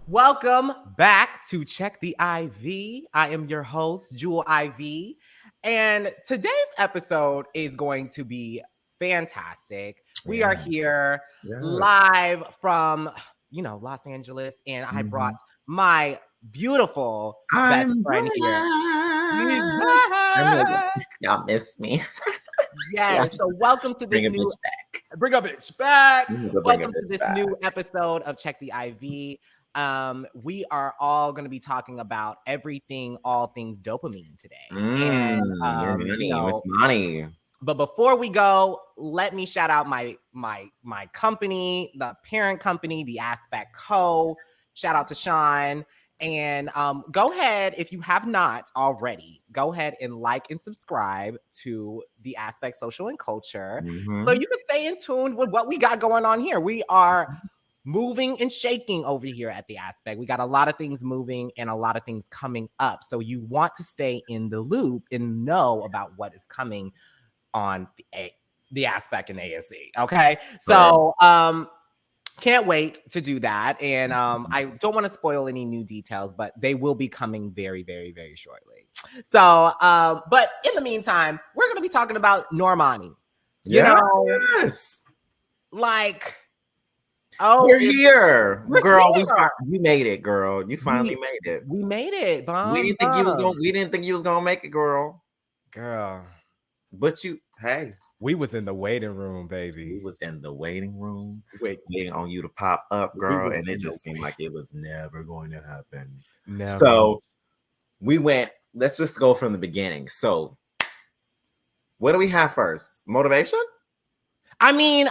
Welcome back to Check the IV. I am your host, Jewel IV. And today's episode is going to be fantastic. We are here live from, Los Angeles, and I brought my beautiful best friend here. She's back. Y'all miss me. Yes. So welcome to this new Bring a bitch back. Welcome to this new episode of Check the IV. We are all going to be talking about all things dopamine today. Normani. But before we go, let me shout out my company, the parent company, the Aspect Co. Shout out to Sean. And go ahead, if you have not already, go ahead and like and subscribe to the Aspect Social and Culture so you can stay in tune with what we got going on here. We are moving and shaking over here at the Aspect. We got a lot of things moving and a lot of things coming up. So you want to stay in the loop and know about what is coming on the Aspect and ASC. Okay. So can't wait to do that. And I don't want to spoil any new details, but they will be coming very, very, very shortly. So, but in the meantime, we're going to be talking about Normani. We're here, girl. We made it, girl. You finally made it. We made it, Bob. We didn't think you was gonna make it, girl. But we was in the waiting room, baby. We was in the waiting room, waiting on you to pop up, girl. And it just seemed like it was never going to happen. Never. So we went. Let's just go from the beginning. So, what do we have first? Motivation. I mean,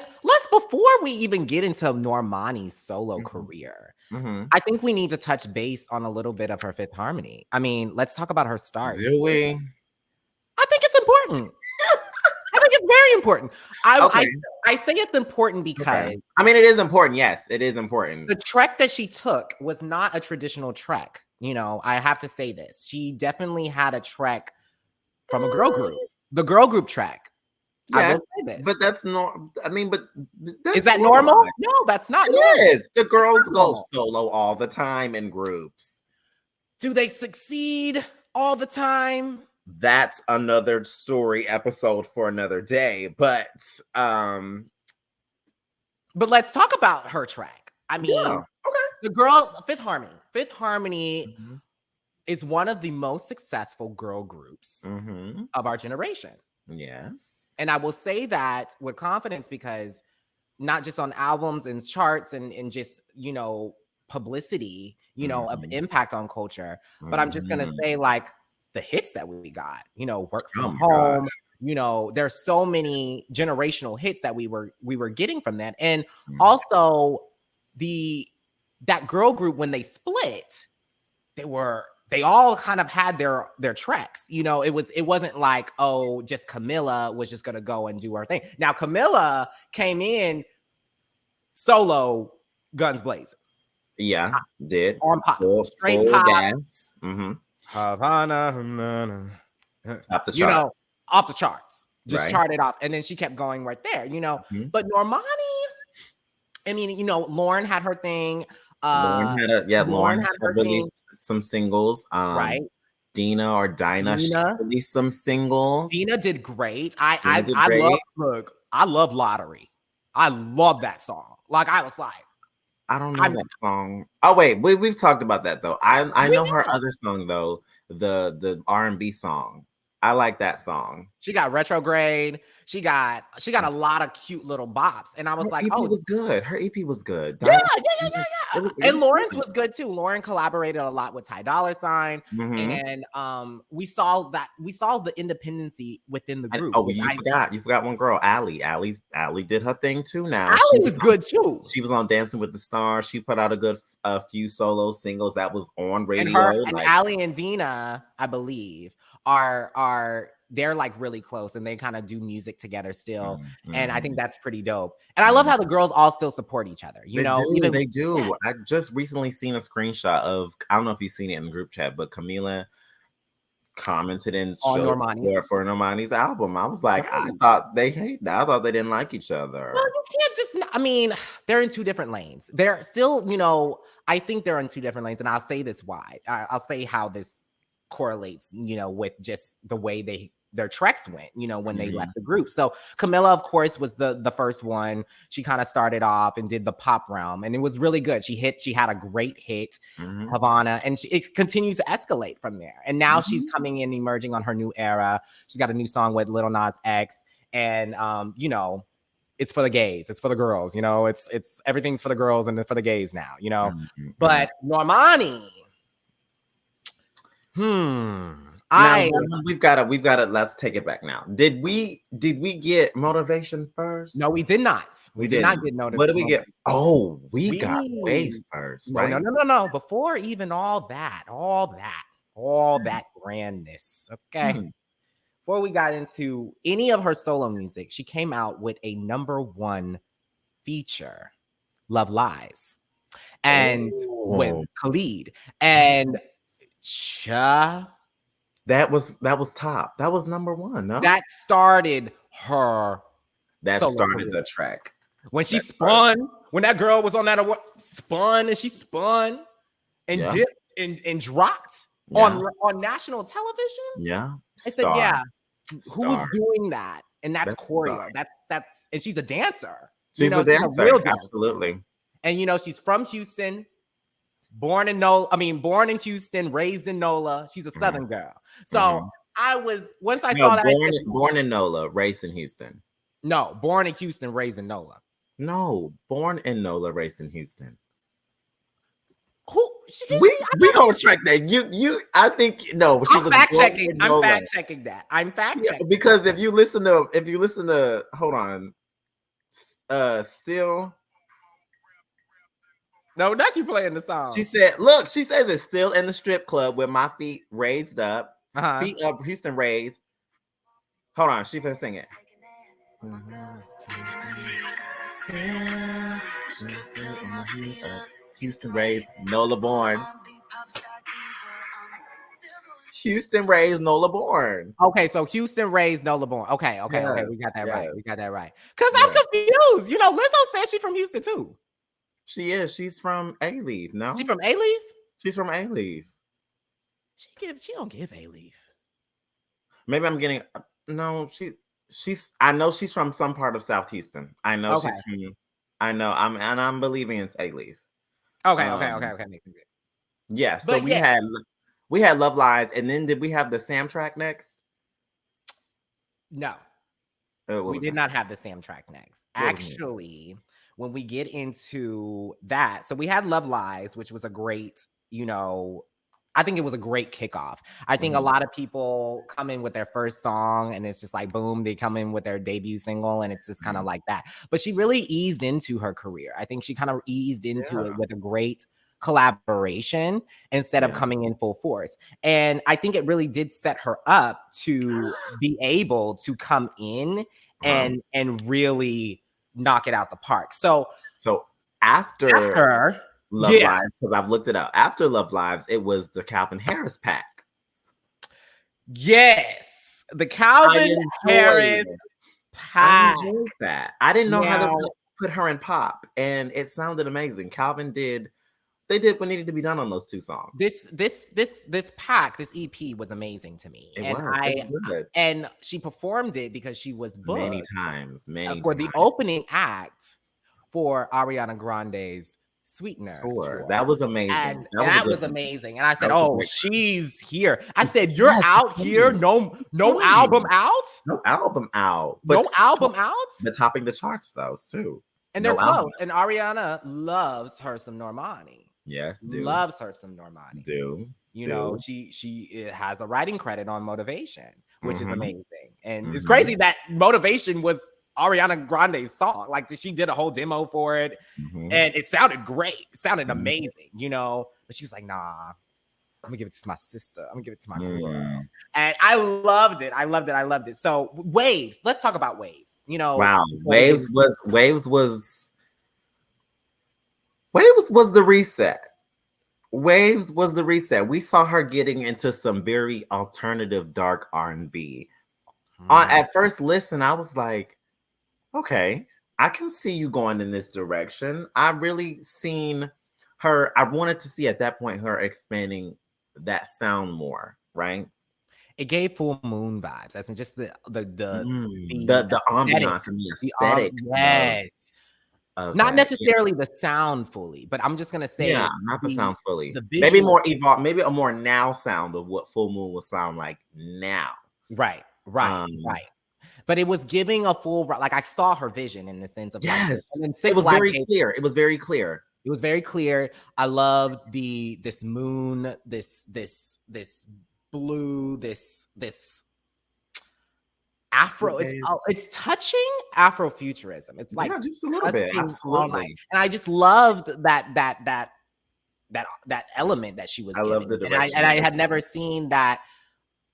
before we even get into Normani's solo career, I think we need to touch base on a little bit of her Fifth Harmony. I mean, let's talk about her start. Do we? I think it's important. I think it's very important. I say it's important because I mean, it is important. Yes, it is important. The trek that she took was not a traditional trek. I have to say this. She definitely had a trek from a girl group. The girl group trek. Yes, I will say this. But that's normal. I mean, but is that normal? No, that's not normal. Yes, the girls go solo all the time in groups. Do they succeed all the time? That's another story episode for another day. But let's talk about her track. I mean, the girl Fifth Harmony is one of the most successful girl groups of our generation. Yes. And I will say that with confidence because not just on albums and charts and just, publicity, of impact on culture, but I'm just going to say like the hits that we got, Work From Home, there's so many generational hits that we were getting from that. And also that girl group, when they split, they all kind of had their tracks. It wasn't like, just Camilla was just gonna go and do her thing. Now Camilla came in solo, guns blazing. Yeah, did on pop, straight pop, gas. Havana, off the charts. Off the charts, just charted off, and then she kept going right there. But Normani, I mean, Lauren had her thing. Lauren had released some singles. Dinah released some singles. Dinah did great. I love Lottery. I love that song. Like I was like, I don't know that song. Oh wait, we've talked about that though. I know her other song though, the R&B song. I like that song. She got Retrograde. She got a lot of cute little bops. And I was like, EP was good. Her EP was good. Yeah. And Lauren's was good too. Lauren collaborated a lot with Ty Dolla $ign. And we saw the independency within the group. You forgot one girl, Allie. Allie did her thing too now. Allie was good too. She was on Dancing with the Stars. She put out a few solo singles that was on radio. And Allie and Dinah, I believe, they're like really close and they kind of do music together still. And I think that's pretty dope. And I love how the girls all still support each other. They do. I just recently seen a screenshot of, I don't know if you've seen it in the group chat, but Camila commented and on showed Normani. support for Normani's album. I was like, I thought they didn't like each other. Well, you can't just, I mean, they're in two different lanes. They're still, you know, I think they're in two different lanes. And I'll say this why. I'll say how this correlates, you know, with just the way their treks went, you know, when they left the group. So Camilla, of course, was the first one. She kind of started off and did the pop realm, and it was really good. She had a great hit, Havana, and it continues to escalate from there. And now she's coming in, emerging on her new era. She's got a new song with Lil Nas X, and you know, it's for the gays, it's for the girls, you know, it's everything's for the girls and for the gays now, you know. But Normani, now, we've got to let's take it back now. Did we get Motivation first? No, we did not. We did not get Motivation. What did we get? Oh, we got Waves first, right? No. Before even all that grandness. Okay. Before we got into any of her solo music, she came out with a #1 feature, Love Lies, and with Khalid. And that was top. That was #1. No, that started her. That started the track when she spun. When that girl was on that spun, and she spun and dipped and dropped on national television. Yeah, I said, yeah. Who's doing that? And that's choreo. That's and she's a dancer. She's a dancer, she's a real dancer. Absolutely. And you know, she's from Houston, born in Houston, raised in NOLA. She's a Southern girl. So once I saw that, born in NOLA, raised in Houston. No, born in Houston, raised in NOLA. No, born in NOLA, raised in Houston. We don't track that. I think no. I'm fact checking. I'm fact checking that. I'm fact checking because if you listen to hold on, still. No, not you playing the song. She said, "Look, she says it's still in the strip club with my feet raised up, feet up, Houston raised." Hold on, she finna sing it. Houston raised, NOLA born. Houston raised, NOLA born. Okay, so Houston raised, NOLA born. Okay. We got that right. We got that right. Because I'm confused. You know, Lizzo says she's from Houston too. She is. She's from A-Leaf. No, she from A-Leaf. She's from A-Leaf. She don't give A-Leaf. Maybe I'm getting no. She's. I know she's from some part of South Houston. I know she's from. I know. I'm believing it's A-Leaf. Okay. Makes sense. Yeah. So we had Love Lies, and then did we have the Sam track next? No, we did not have the Sam track next. Actually, when we get into that, so we had Love Lies, which was a great, you know, I think it was a great kickoff. I think a lot of people come in with their first song and it's just like, boom, they come in with their debut single and it's just kind of like that. But she really eased into her career. I think she kind of eased into it with a great collaboration instead of coming in full force. And I think it really did set her up to be able to come in and really knock it out the park. So after Love Lives, because I've looked it up. After Love Lives, it was the Calvin Harris pack. Yes, the Calvin Harris pack. I enjoyed that. I didn't know how to put her in pop, and it sounded amazing. Calvin did. They did what needed to be done on those two songs. This pack, this EP was amazing to me. And she performed it because she was booked many times the opening act for Ariana Grande's Sweetener tour. That was amazing. And that was amazing. And I said, "Oh, she's here." I said, "You're out here? No album out? No album out. But no album out? But topping the charts, those too. And they're close. And Ariana loves her some Normani. Yes, loves her some Normani. You know, she has a writing credit on Motivation, which is amazing. And it's crazy that Motivation was Ariana Grande's song. Like, she did a whole demo for it, and it sounded great. It sounded amazing, you know. But she was like, "Nah, I'm gonna give it to my sister. I'm gonna give it to my girl." And I loved it. I loved it. So Waves. Let's talk about Waves. You know, wow, Waves was the reset. Waves was the reset. We saw her getting into some very alternative dark R&B. At first listen, I was like, okay, I can see you going in this direction. I really seen her. I wanted to see at that point her expanding that sound more, right? It gave Full Moon vibes. As in just The aesthetic, ambiance and the aesthetic yes. of Not that. necessarily the sound fully, but I'm just gonna Yeah, say not the sound fully. the Maybe visual. more evolved, maybe a more now sound of what Full Moon will sound like now. Right. Um, But it was giving a full, like I saw her vision in the sense of like, yes, and then it Six was Flags very clear. It was very clear. It was very clear. I loved this moon, this blue, this Afro. Okay. It's touching Afrofuturism. It's like Just a little bit, absolutely. and I just loved that element that she was I love giving. the direction. And I had never seen that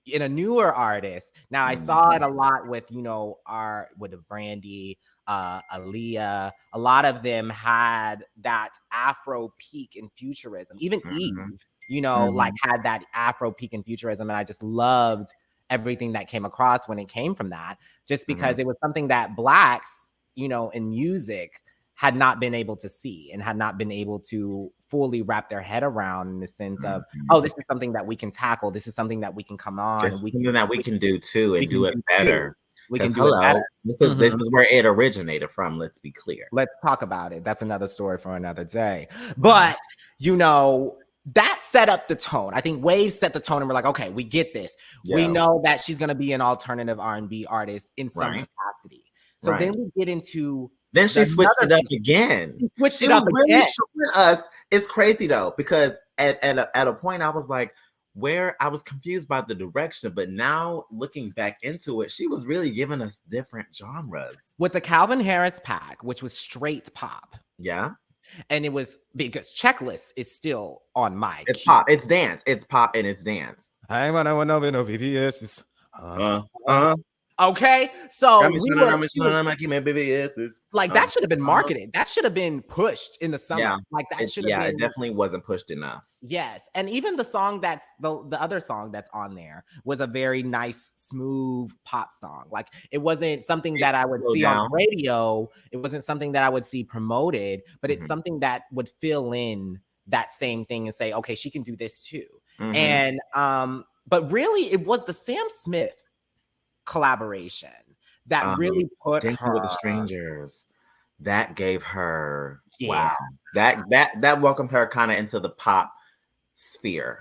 in a newer artist. Now I saw it a lot with, with the Brandy, Aaliyah. A lot of them had that Afro peak in futurism. Even Eve, like had that Afro peak in futurism. And I just loved everything that came across when it came from that, just because it was something that Blacks, in music had not been able to see and had not been able to fully wrap their head around, in the sense of, oh, this is something that we can tackle. This is something that we can come on. Just something that we can do too and do it better. We can do it better. This is where it originated from. Let's be clear. Let's talk about it. That's another story for another day. But, that set up the tone. I think Waves set the tone, and we're like, okay, we get this. Yeah. We know that she's going to be an alternative R&B artist in some capacity. So then we get into... Then she switched it up again. She switched it up again. Showing us, it's crazy though, because at a point I was like, where I was confused by the direction, but now looking back into it, she was really giving us different genres. With the Calvin Harris pack, which was straight pop. Yeah. And it was because Checklist is still on my It's key. Pop, it's dance. It's pop and it's dance. I want to know VVS. Okay, so that should have been marketed. That should have been pushed in the summer. Yeah. Like that should have been. It definitely wasn't pushed enough. Yes, and even the song that's the other song that's on there was a very nice, smooth pop song. Like it wasn't something that I would see on the radio. It wasn't something that I would see promoted, but it's something that would fill in that same thing and say, okay, she can do this too. And but really, it was the Sam Smith collaboration that really put Dancing her with the Strangers. That gave her wow. That welcomed her kind of into the pop sphere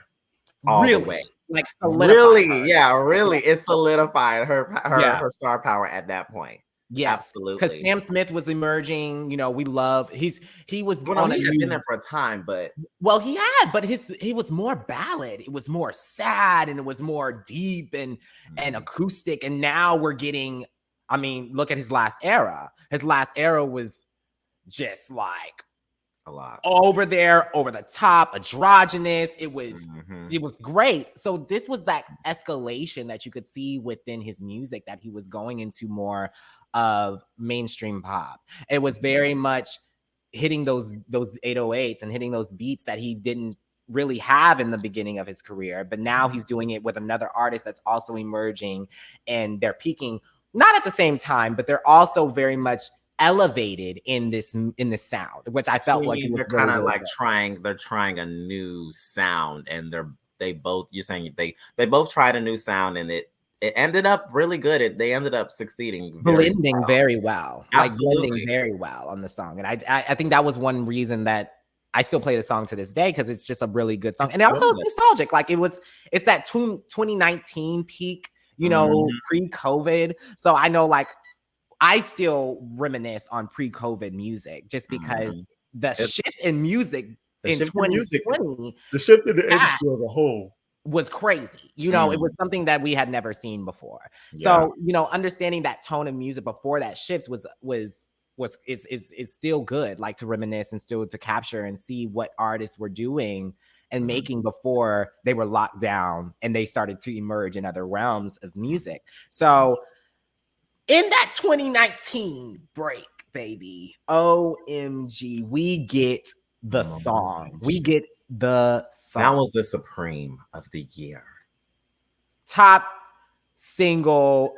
all the way. Like really, really, it solidified her star power at that point. Yes, absolutely. Because Sam Smith was emerging. We love he was on he had been there for a time, but he was more ballad. It was more sad and it was more deep and acoustic. And now we're getting, look at his last era. His last era was just like a lot over there, over the top, androgynous. It was great. So this was that escalation that you could see within his music, that he was going into more of mainstream pop. It was very much hitting those 808s and hitting those beats that he didn't really have in the beginning of his career, but now he's doing it with another artist that's also emerging, and they're peaking not at the same time, but they're also very much elevated in this sound, which I felt like they're kind of like they're trying a new sound, and they both tried a new sound, and it ended up really good. They ended up succeeding, blending very well, absolutely. Like blending very well on the song. And I think that was one reason that I still play the song to this day, because it's just a really good song. And it also is nostalgic. Like it's that 2019 peak, pre-COVID. So I know, like, I still reminisce on pre-COVID music, just because the shift in music in 2020, the shift in the industry as a whole, was crazy. It was something that we had never seen before. Yeah. So, understanding that tone of music before that shift is still good, like to reminisce and still to capture and see what artists were doing and making before they were locked down and they started to emerge in other realms of music. So in that 2019 break, baby, OMG, we get the song. We get the That song. was the supreme of the year. Top single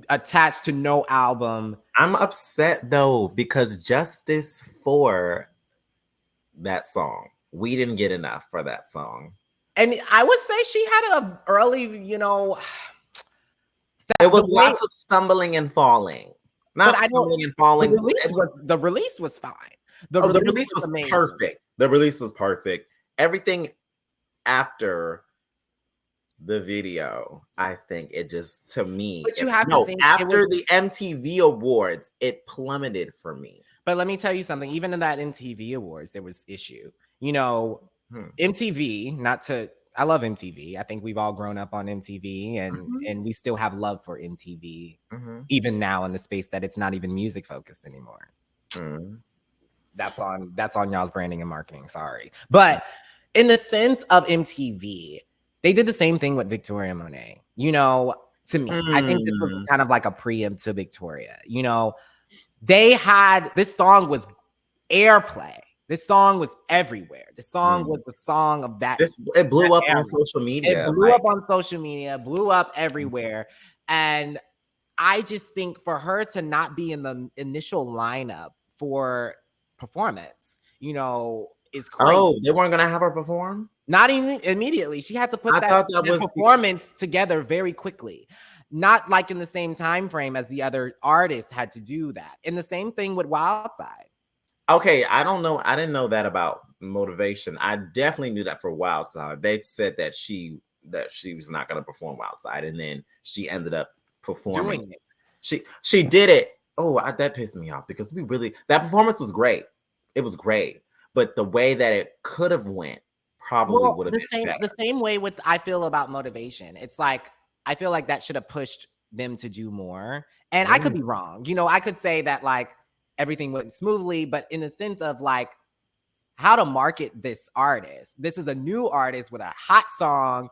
attached to no album. I'm upset though because justice for that song. We didn't get enough for that song. And I would say she had an early, It was lots of stumbling and falling. Not but stumbling and falling. The release was fine. The release was amazing. perfect. The release was perfect. Everything after the video, I think it just, to me, But you have to think after the MTV Awards, it plummeted for me. But let me tell you something. Even in that MTV Awards, there was issue. MTV. I love MTV. I think we've all grown up on MTV, and we still have love for MTV, even now in the space that it's not even music focused anymore. That's on y'all's branding and marketing. Sorry, but in the sense of MTV, they did the same thing with Victoria Monet. To me, I think this was kind of like a preempt to Victoria. They had, this song was airplay. This song was everywhere. This song was the song of that. It blew up on social media. It blew up on social media, blew up everywhere. And I just think for her to not be in the initial lineup for performance, is crazy. Oh, they weren't going to have her perform? Not even immediately. She had to put that performance together very quickly. Not like in the same time frame as the other artists had to do that. And the same thing with Wildside. Okay, I don't know. I didn't know that about Motivation. I definitely knew that for Wildside. They said that she was not going to perform Wildside, and then she ended up performing. Doing it. She did it. Oh, that pissed me off because that performance was great. It was great, but the way that it could have went probably would have been better. The same way with I feel about Motivation. It's like I feel like that should have pushed them to do more. And I could be wrong. I could say that like everything went smoothly, but in the sense of like how to market this artist. This is a new artist with a hot song.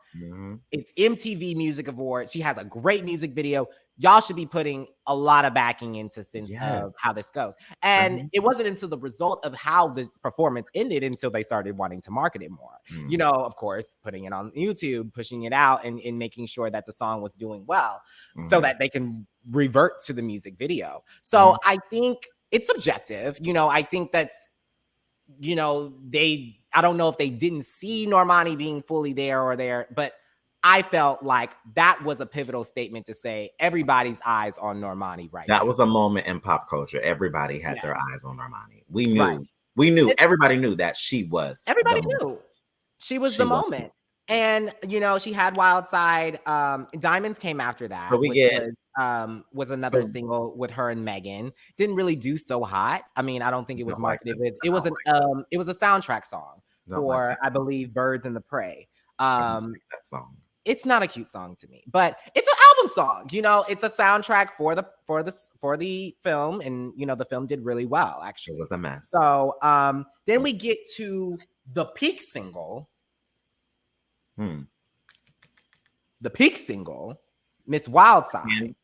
It's MTV Music Awards. She has a great music video. Y'all should be putting a lot of backing into sense of how this goes. And it wasn't until the result of how the performance ended until they started wanting to market it more. Of course, putting it on YouTube, pushing it out, and making sure that the song was doing well so that they can revert to the music video. So I think it's subjective. I think that's, I don't know if they didn't see Normani being fully there, but I felt like that was a pivotal statement to say everybody's eyes on Normani right now. That was a moment in pop culture. Everybody had their eyes on Normani. We knew. Everybody knew that she was. Everybody knew. She was the moment. And, she had Wildside. Diamonds came after that. So was another single with her and Megan. Didn't really do so hot. I mean, I don't think it was marketed. It was a soundtrack song for, I believe, Birds in the Prey. That song. It's not a cute song to me, but it's an album song. It's a soundtrack for the film, and the film did really well, actually. It was a mess. So then we get to the peak single. The peak single, Miss Wildside.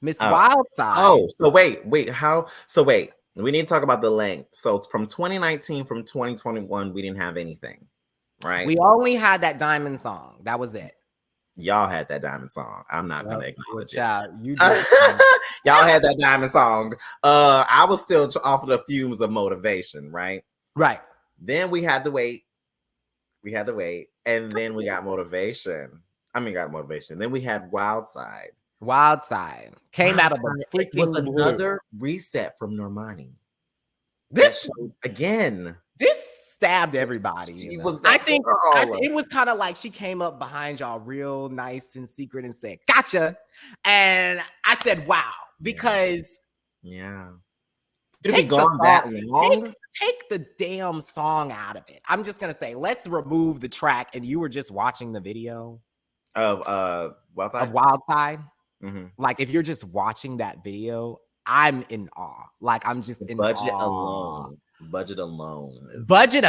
Miss Wildside. Oh, so wait, how? So wait, we need to talk about the length. So from 2019, from 2021, we didn't have anything, right? We only had that Diamond song. That was it. Y'all had that Diamond song. I'm not gonna acknowledge it. Y'all had that Diamond song. I was still off of the fumes of Motivation, right? Right. Then we had to wait. And then we got Motivation. Then we had Wildside. Wildside came out of a freaking was another reset from Normani. This stabbed everybody. I think it was kind of like she came up behind y'all real nice and secret and said, "Gotcha." And I said, "Wow," because it'd be gone that long. Take the damn song out of it. I'm just gonna say, let's remove the track, and you were just watching the video of Wildside. Like if you're just watching that video, I'm in awe. Like I'm just in budget awe. Budget alone. Budget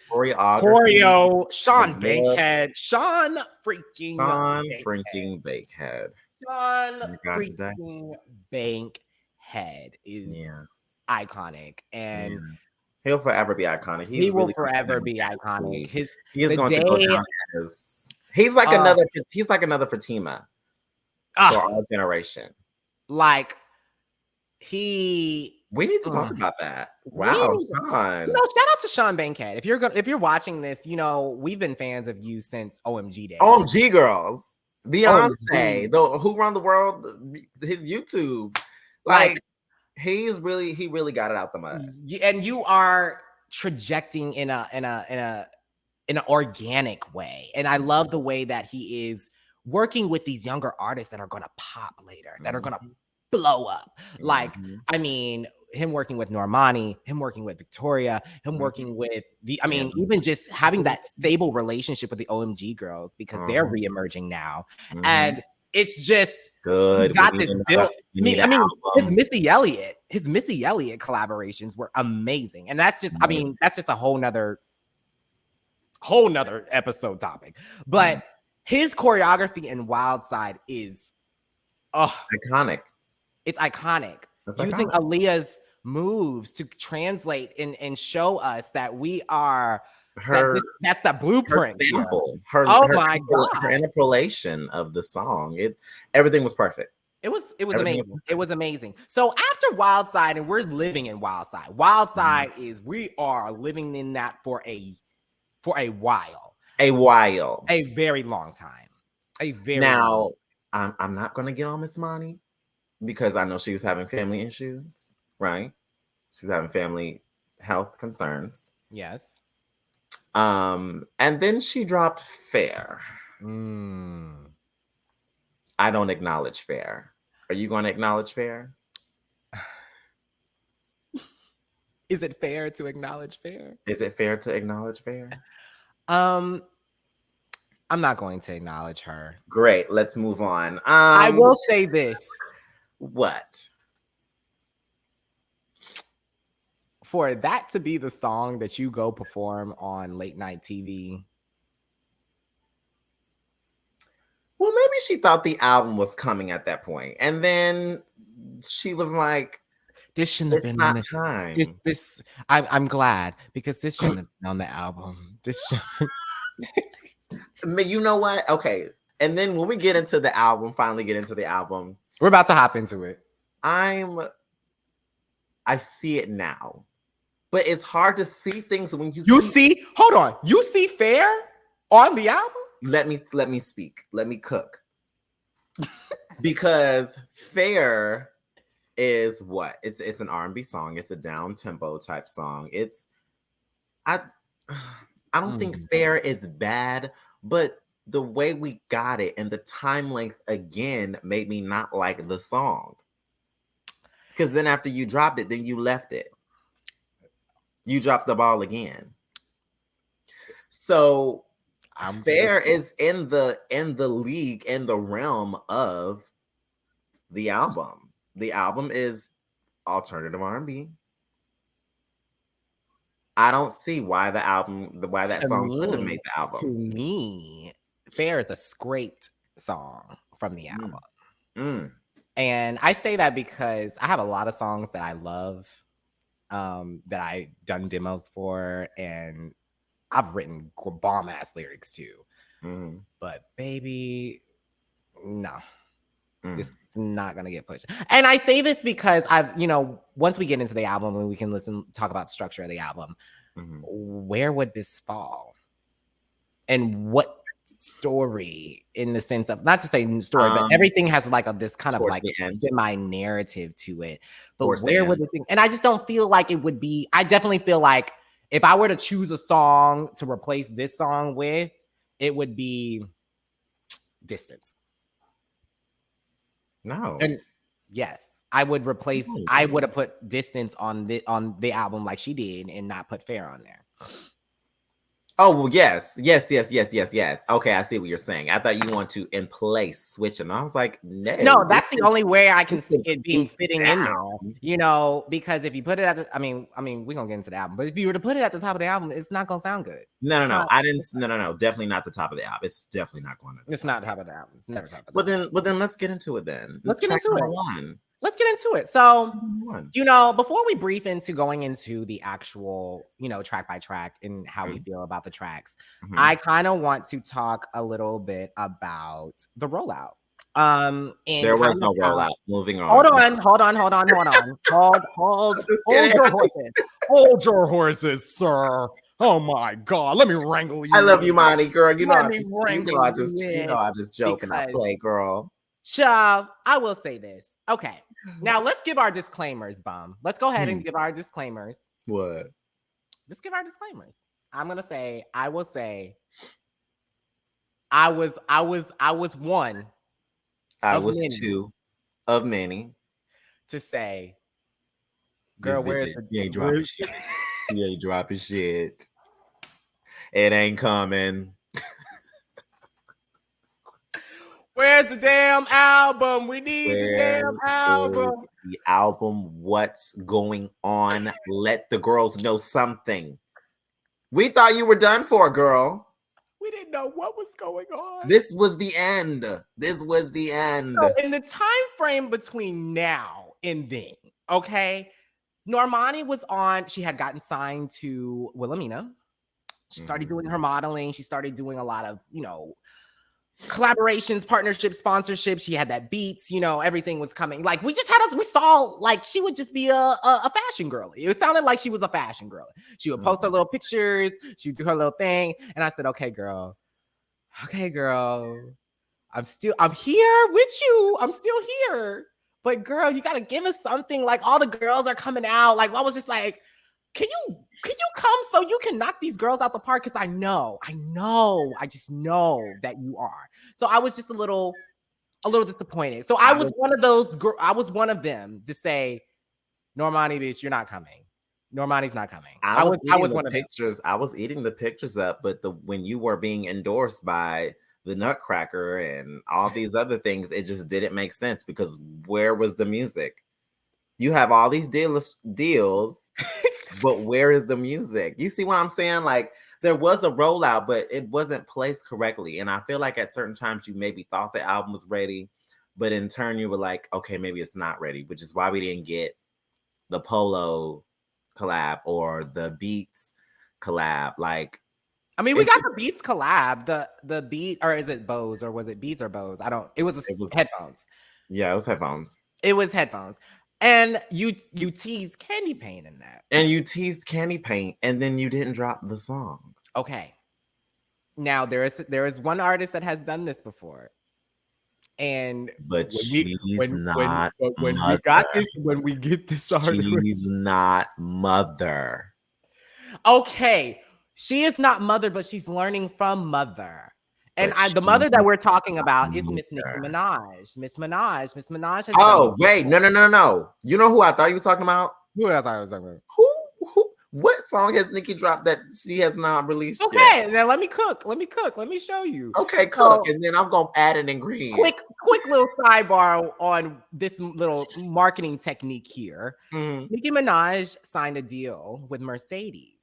choreo. Sean Bankhead. Sean freaking Bankhead is iconic. And He'll forever be iconic. He will forever be iconic. He is the going to day, go down as he's like another Fatima for our generation. Like we need to talk about that. Wow, Sean. Shout out to Sean Bankhead. If you're watching this, we've been fans of you since OMG Day. OMG girls. Beyonce, Who Run the World, his YouTube. Like he really got it out the mud. And you are trajecting in an organic way. And I love the way that he is working with these younger artists that are going to pop later, that are going to blow up. Like, I mean, him working with Normani, him working with Victoria, him working with even just having that stable relationship with the OMG girls, because they're reemerging now. And it's just good. Got this built. His Missy Elliott collaborations were amazing. And that's just, that's just a whole nother episode topic. But his choreography in Wild Side is iconic. It's iconic. Using Aaliyah's moves to translate and show us that we are that's the blueprint. Her sample, my God, her interpolation of the song. Everything was perfect. It was amazing. It was amazing. So after Wild Side, and we're living in Wild Side. Wild Side is we are living in that for a while. A very long time. Now, I'm not gonna get on Miss Monty, because I know she was having family issues, right? She's having family health concerns. Yes. And then she dropped Fair. I don't acknowledge Fair. Are you going to acknowledge Fair? Is it fair to acknowledge Fair? Is it fair to acknowledge Fair? I'm not going to acknowledge her. Great. Let's move on. I will say this. What? For that to be the song that you go perform on late night TV. Well, maybe she thought the album was coming at that point. And then she was like, this shouldn't have been not on time. I'm glad, because this shouldn't have been on the album. This should. You know what? Okay. And then when we finally get into the album, we're about to hop into it. I see it now, but it's hard to see things when you see. Hold on, you see Fair on the album? Let me speak. Let me cook. Because Fair is what? It's an R&B song. It's a down tempo type song. I don't think Fair is bad, but the way we got it and the time length again made me not like the song. Because then after you dropped it, then you left it. You dropped the ball again. So Fair is in the league, in the realm of the album. The album is alternative R&B. I don't see why that song couldn't have made the album. To me, Fair is a scraped song from the album. And I say that because I have a lot of songs that I love, that I've done demos for, and I've written bomb ass lyrics too. But baby, no. This is not gonna get pushed. And I say this because once we get into the album and we can talk about structure of the album, where would this fall? And what story, in the sense of, not to say story, but everything has this kind of semi-narrative to it. But where would the thing? And I just don't feel like it would be. I definitely feel like if I were to choose a song to replace this song with, it would be Distance. No. And yes, I would replace. I would have put Distance on the album like she did, and not put Fair on there. Oh, well, yes. Okay, I see what you're saying. I thought you want to in place switch them. I was like, no, that's the only way I can see it being fitting in there. Because if you put it at the, I mean, we're gonna get into the album, but if you were to put it at the top of the album, it's not gonna sound good. No. No. Definitely not the top of the album. It's definitely not going to. It's not top of the album. It's never top of the album. Well, then let's get into it then. Let's get into it. One. let's get into it. So, One. before we brief into going into the actual, track by track and how we feel about the tracks, I kind of want to talk a little bit about the rollout. And there was no rollout. Moving on. Hold on. Hold your horses, sir. Oh my God. Let me wrangle you. I love you, Monty, girl. You know I just joke and I play, girl. Child, I will say this. Okay. Now let's give our disclaimers, Bum. Let's go ahead and give our disclaimers. What? Just give our disclaimers. I will say I was one. I was many. Two of many. To say, girl, where's the... You ain't dropping shit. You ain't dropping shit. It ain't coming. Where's the damn album? We need the damn album. The album, what's going on? Let the girls know something. We thought you were done for, girl. We didn't know what was going on. This was the end. So in the time frame between now and then, okay, Normani was on. She had gotten signed to Wilhelmina. She started doing her modeling. She started doing a lot of, collaborations, partnerships, sponsorships. She had that Beats, everything was coming. Like we saw like she would just be a fashion girly. It sounded like she was a fashion girly. She would post her little pictures, she would do her little thing. And I said, okay, girl, I'm here with you. I'm still here. But girl, you gotta give us something. Like all the girls are coming out. Like I was just like, can you come so you can knock these girls out the park? Because I just know that you are. So I was just a little disappointed. So I was one of those. I was one of them to say, Normani, bitch, you're not coming. Normani's not coming. I was one of pictures. I was eating the pictures up, but when you were being endorsed by the Nutcracker and all these other things, it just didn't make sense because where was the music? You have all these deals. But where is the music? You see what I'm saying? Like there was a rollout, but it wasn't placed correctly. And I feel like at certain times you maybe thought the album was ready, but in turn you were like, okay, maybe it's not ready, which is why we didn't get the Polo collab or the Beats collab. Like, I mean, we got the Beats collab, the Beat, or is it Bose or was it Beats or Bose? It was headphones. Yeah, it was headphones. It was headphones. And you teased Candy Paint in that. And you teased Candy Paint, and then you didn't drop the song. Okay. Now there is one artist that has done this before. And but when we get this artist, she's not Mother. Okay. She is not Mother, but she's learning from Mother. And the mother that we're talking about is Miss Nicki Minaj. Miss Minaj has. Oh, wait. No. You know who I thought you were talking about? Who else I was talking about? Who? What song has Nicki dropped that she has not released yet? Okay, now let me cook. Let me show you. Okay, cook. And then I'm going to add an ingredient. Quick little sidebar on this little marketing technique here. Nicki Minaj signed a deal with Mercedes.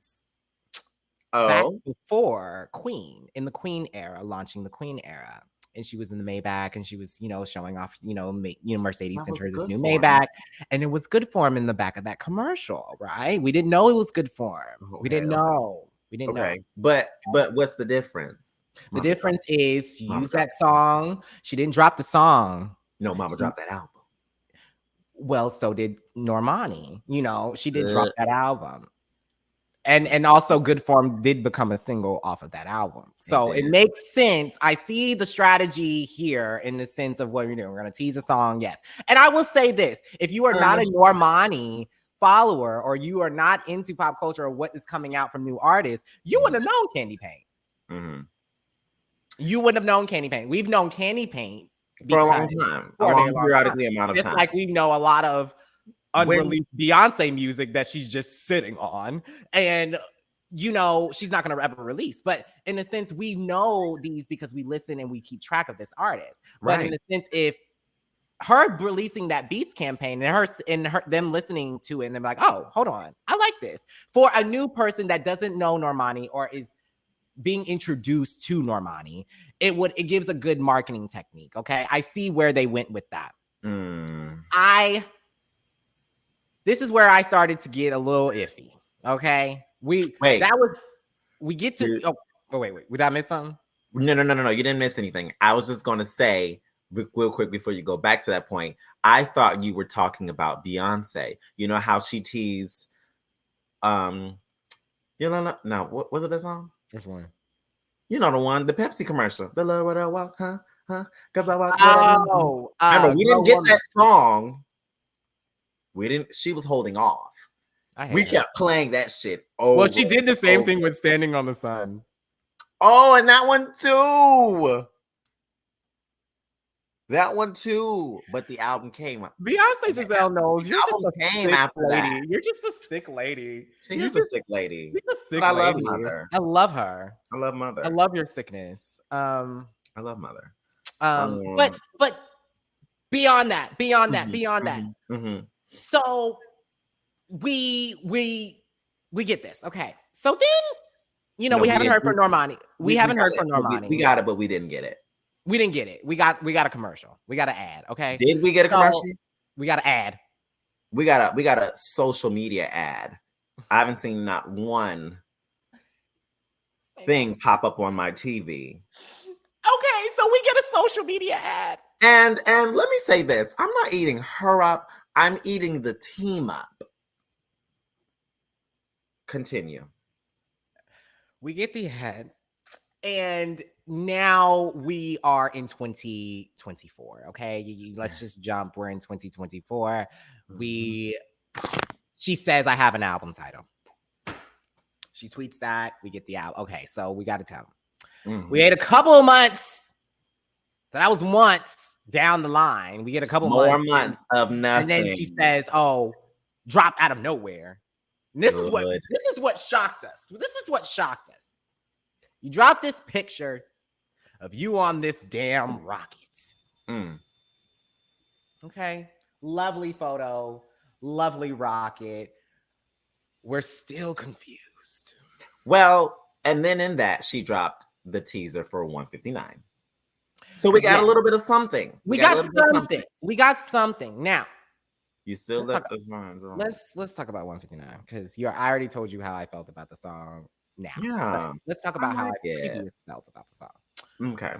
Back before Queen, in the Queen era, launching the Queen era. And she was in the Maybach and she was, showing off, Mercedes sent her this new Maybach. And it was good for him in the back of that commercial, right? We didn't know it was good for him. We didn't know. But what's the difference? The difference is she used that song. She didn't drop the song. No, Mama dropped that album. Well, so did Normani. She did drop that album. And also Good Form did become a single off of that album. So it makes sense. I see the strategy here in the sense of what we're doing. We're going to tease a song. Yes. And I will say this. If you are not a Normani follower or you are not into pop culture or what is coming out from new artists, you wouldn't have known Candy Paint. You wouldn't have known Candy Paint. We've known Candy Paint for a long time. A long periodically amount of time. Just like we know a lot of unreleased Beyonce music that she's just sitting on, and she's not going to ever release. But in a sense, we know these because we listen and we keep track of this artist. Right. But in a sense, if her releasing that Beats campaign and them listening to it and they're like, oh, hold on, I like this, for a new person that doesn't know Normani or is being introduced to Normani, it gives a good marketing technique. Okay, I see where they went with that. This is where I started to get a little iffy. Okay. We get to wait. Did I miss something? No. You didn't miss anything. I was just gonna say real quick before you go back to that point. I thought you were talking about Beyonce. You know how she teased you know, no, what was it that song? Which one? You know the one, the Pepsi commercial. The love what I walk, huh? Because I walk. Oh, no, we didn't get that song. We didn't. She was holding off. We kept playing that shit. Well, she did the same thing with Standing on the Sun. Oh, and that one too. That one too. But the album came up. Beyonce Giselle knows you're just a sick after lady. That. You're just a sick lady. She's a sick lady. She's a sick but lady. I love Mother. I love her. I love Mother. I love your sickness. I love Mother. But beyond that. Mm-hmm. So we get this. Okay. So then, we haven't heard from Normani. We haven't heard from Normani. We got it, but we didn't get it. We didn't get it. We got a commercial. We got an ad. Okay. Did we get a commercial? We got an ad. We got a social media ad. I haven't seen not one thing pop up on my TV. Okay, so we get a social media ad. And let me say this. I'm not eating her up. I'm eating the team up. Continue. We get the ad. And now we are in 2024. Okay. Let's just jump. We're in 2024. She says, I have an album title. She tweets that. We get the album. Okay. So we got to tell them. We ate a couple of months. So that was once down the line. We get a couple more months of nothing. And then she says, oh, drop out of nowhere. And this is what shocked us. You dropped this picture of you on this damn rocket. Okay. Lovely photo. Lovely rocket. We're still confused. Well, and then in that, she dropped the teaser for 159. So we got a little bit of something. We got something. We got something. Now, you still left us on. Let's talk about 159 because I already told you how I felt about the song. Now, yeah. Let's talk about how I felt about the song. Okay.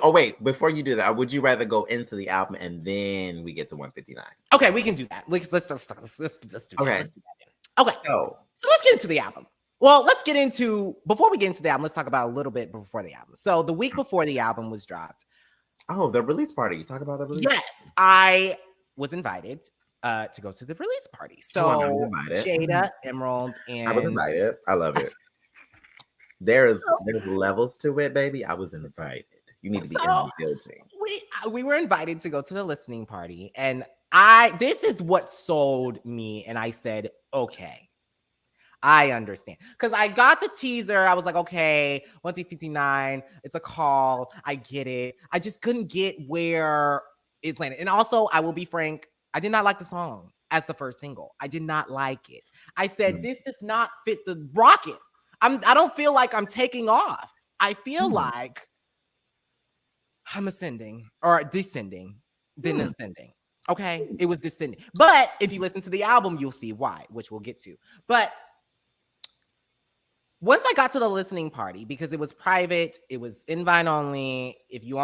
Wait, before you do that, would you rather go into the album and then we get to 159? Okay, we can do that. Let's do that. Okay. Okay. So let's get into the album. Well, before we get into the album, let's talk about a little bit before the album. So the week before the album was dropped. Oh, the release party. You talk about the release party? Yes, I was invited to go to the release party. So I was invited. Jada, Emerald, and I was invited. I love it. There's levels to it, baby. I was invited. You need to be in the building. We were invited to go to the listening party, and this is what sold me, and I said, okay, I understand. Because I got the teaser. I was like, okay, 159, it's a call. I get it. I just couldn't get where it's landed. And also, I will be frank, I did not like the song as the first single. I did not like it. I said, this does not fit the rocket. I don't feel like I'm taking off. I feel like I'm ascending or descending, then ascending. Okay, it was descending. But if you listen to the album, you'll see why, which we'll get to. But once I got to the listening party, because it was private, it was invite only. If you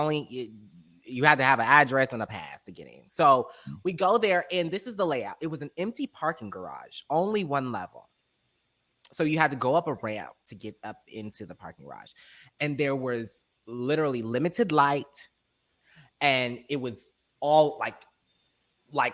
you had to have an address and a pass to get in. So we go there, and this is the layout. It was an empty parking garage, only one level. So you had to go up a ramp to get up into the parking garage. And there was literally limited light. And it was all like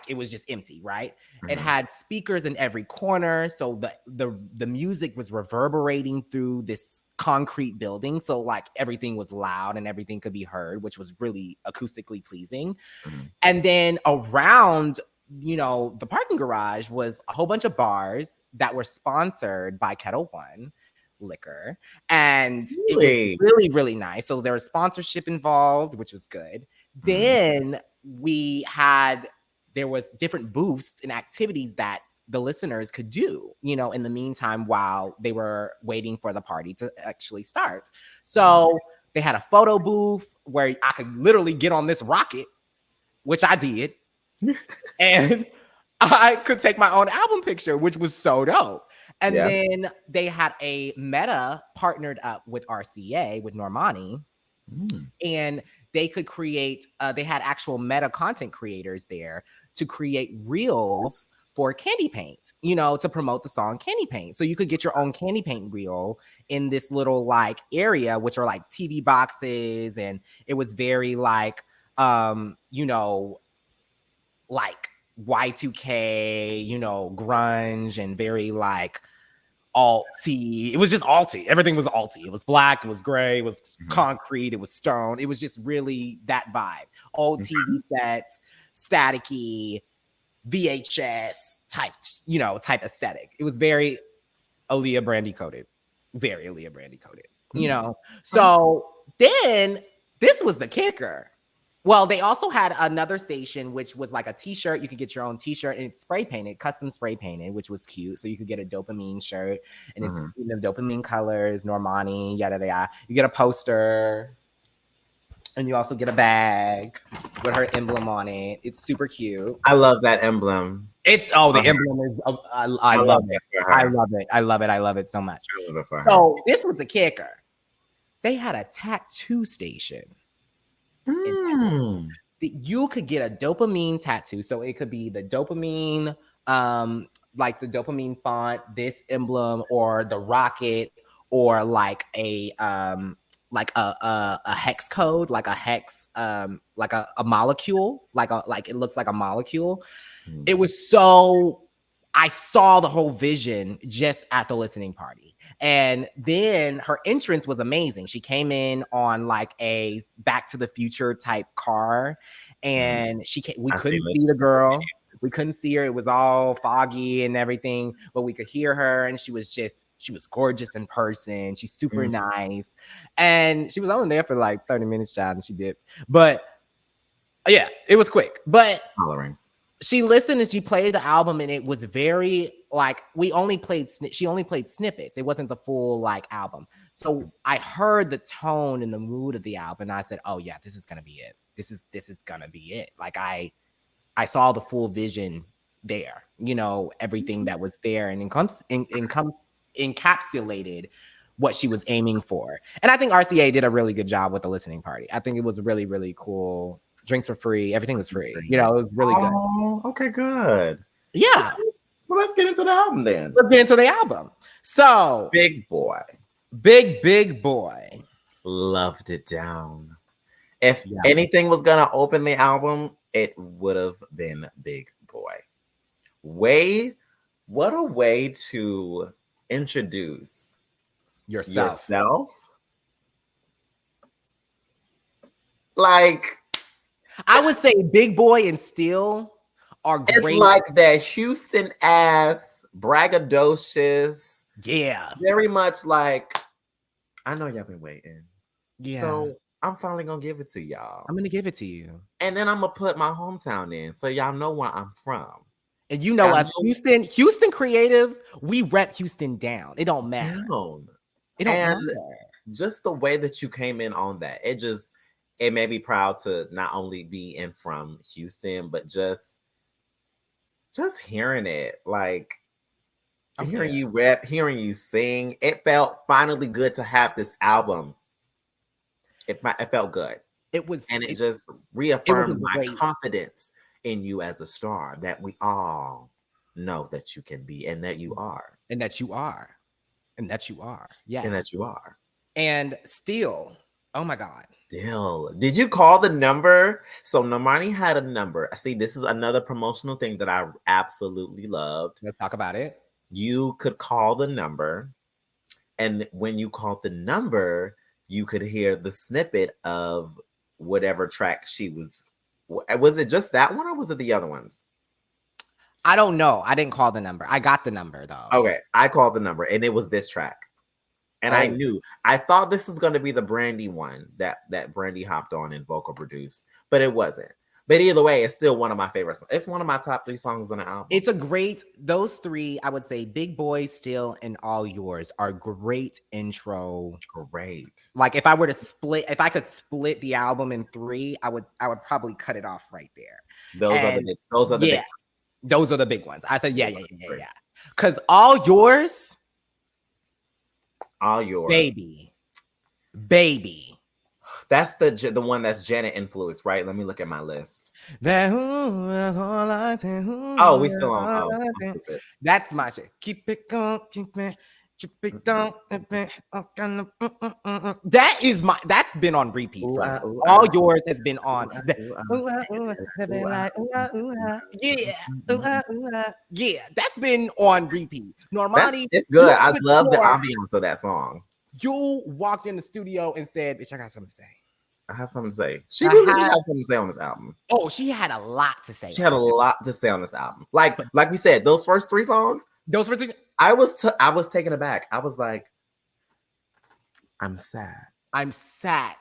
it was just empty, right? It had speakers in every corner. So the music was reverberating through this concrete building. So like everything was loud and everything could be heard, which was really acoustically pleasing. And then around the parking garage was a whole bunch of bars that were sponsored by Kettle One liquor. And it was really, really nice. So there was sponsorship involved, which was good. Then there was different booths and activities that the listeners could do, in the meantime, while they were waiting for the party to actually start. So they had a photo booth where I could literally get on this rocket which I did. And I could take my own album picture, which was so dope. And then they had a Meta partnered up with RCA, with Normani. And they could create, they had actual Meta content creators there to create reels for Candy Paint, you know, to promote the song Candy Paint. So you could get your own Candy Paint reel in this little like area, which are like TV boxes. And it was very like, you know, like Y2K, you know, grunge, and very like alty. It was just alty. Everything was alty. It was black, it was gray, it was concrete, it was stone. It was just really that vibe. Old TV sets, staticky, VHS type, you know, type aesthetic. It was very Aaliyah Brandy coded. Very Aaliyah Brandy coded, you know. So then this was the kicker. Well, they also had another station, which was like a t-shirt. You could get your own t-shirt, and it's spray painted, custom spray painted, which was cute. So you could get a Dopamine shirt, and it's you know, Dopamine colors, Normani, yada, yada, yada. You get a poster, and you also get a bag with her emblem on it. It's super cute. I love that emblem. It's, the emblem is, I love it. I love it. I love it. I love it so much. So this was the kicker. They had a tattoo station. You could get a Dopamine tattoo. So it could be the Dopamine, like the Dopamine font, this emblem, or the rocket, or like a hex code, like a hex, like a molecule, like it looks like a molecule. It was so, I saw the whole vision just at the listening party. And then her entrance was amazing. She came in on like a Back to the Future type car, and we couldn't see the girl. We couldn't see her. It was all foggy and everything, but we could hear her, and she was gorgeous in person. She's super nice. And she was only there for like 30 minutes, child, and she dipped. But yeah, it was quick. But she listened and she played the album, and it was very like, she only played snippets. It wasn't the full like album. So I heard the tone and the mood of the album, and I said, oh yeah, this is gonna be it. This is gonna be it. Like I saw the full vision there, you know, everything that was there, and encapsulated what she was aiming for. And I think RCA did a really good job with the listening party. I think it was really, really cool. Drinks were free. Everything was free. You know, it was really good. Okay, good. Yeah. Well, let's get into the album then. Let's get into the album. So, Big Boy. Big Boy. Loved it down. If anything was going to open the album, it would have been Big Boy. What a way to introduce yourself. Like, I would say Big Boy and Still are great. It's like that Houston ass, braggadocious. Yeah. Very much like, I know y'all been waiting. Yeah. So I'm finally gonna give it to y'all. I'm gonna give it to you. And then I'm gonna put my hometown in so y'all know where I'm from. And you know y'all us, Houston creatives, we rep Houston down. It don't matter. No. It don't matter. Just the way that you came in on that, it made me proud to not only be in from Houston, but just hearing it, like hearing you rap, hearing you sing. It felt finally good to have this album. It felt good. It just reaffirmed my confidence in you as a star, that we all know that you can be, and that you are. And that you are. Yes. And that you are. And Still. Oh my God. Still. Did you call the number? So Normani had a number. See, this is another promotional thing that I absolutely loved. Let's talk about it. You could call the number, and when you called the number, you could hear the snippet of whatever track she was. Was it just that one, or was it the other ones? I don't know. I didn't call the number. I got the number though. Okay, I called the number, and it was this track. And I thought this was going to be the Brandy one that Brandy hopped on and vocal produced, but it wasn't. But either way, it's still one of my favorites. It's one of my top 3 songs on the album. It's a great, those 3, I would say Big Boy, Still, and All Yours are great intro. Great. Like if I could split the album in 3, I would probably cut it off right there. Those are the big. Those are the big ones. I said, yeah. Because All Yours, baby. That's the one that's Janet influenced, right? Let me look at my list. Oh, we still on. That's my shit. Keep it going, that's been on repeat. All Yours has been on. Yeah, that's been on repeat. Normani, it's good. I love the ambiance of that song. You walked in the studio and said, "Bitch, I got something to say." I have something to say. She really did have something to say on this album. Oh, she had a lot to say. She had a lot to say on this album. Like we said, those first 3 songs. I was taken aback. I was like, I'm sad. I'm sad,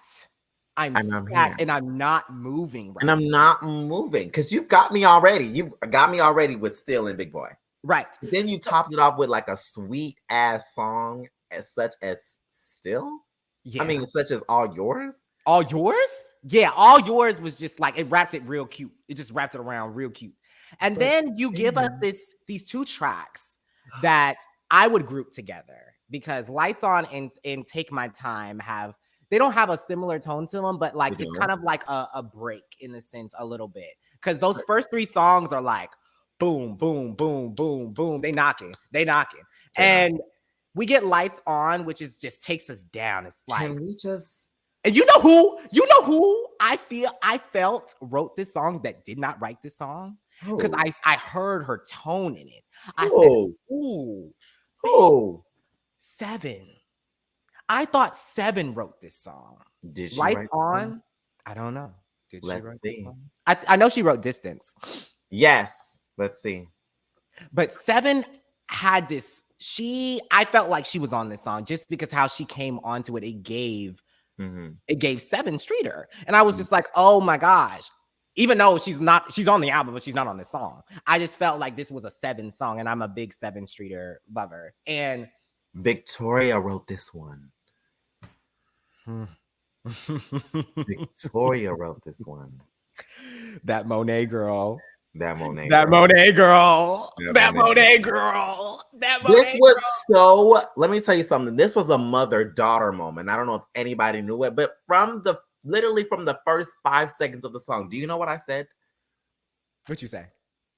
and I'm not moving. Right, and I'm not moving because you've got me already. You got me already with Still and Big Boy. Right. Then you topped it off with like a sweet ass song such as Still. Yeah. I mean, such as All Yours. All Yours? Yeah, All Yours was just like, it wrapped it real cute. It just wrapped it around real cute. And then you give us these 2 tracks that I would group together because Lights On and Take My Time they don't have a similar tone to them, but like it's kind of like a break in a sense a little bit. Because those first 3 songs are like boom, boom, boom, boom, boom. They knocking. And we get Lights On, which is just takes us down. It's like, can we just... And you know who I felt wrote this song that did not write this song? Because I heard her tone in it. I said, ooh, 7. I thought 7 wrote this song. Did she Lights On? I don't know. Did she write this song? I know she wrote Distance. Yes. Let's see. But 7 had this. I felt like she was on this song just because how she came onto it. It gave 7 Streeter. And I was just like, oh my gosh. Even though she's on the album, but she's not on this song. I just felt like this was a 7 song, and I'm a big 7 Streeter lover. And Victoria wrote this one. Victoria wrote this one. That Monet girl. This was so, let me tell you something. This was a mother-daughter moment. I don't know if anybody knew it, but literally from the first 5 seconds of the song, do you know what I said? What'd you say?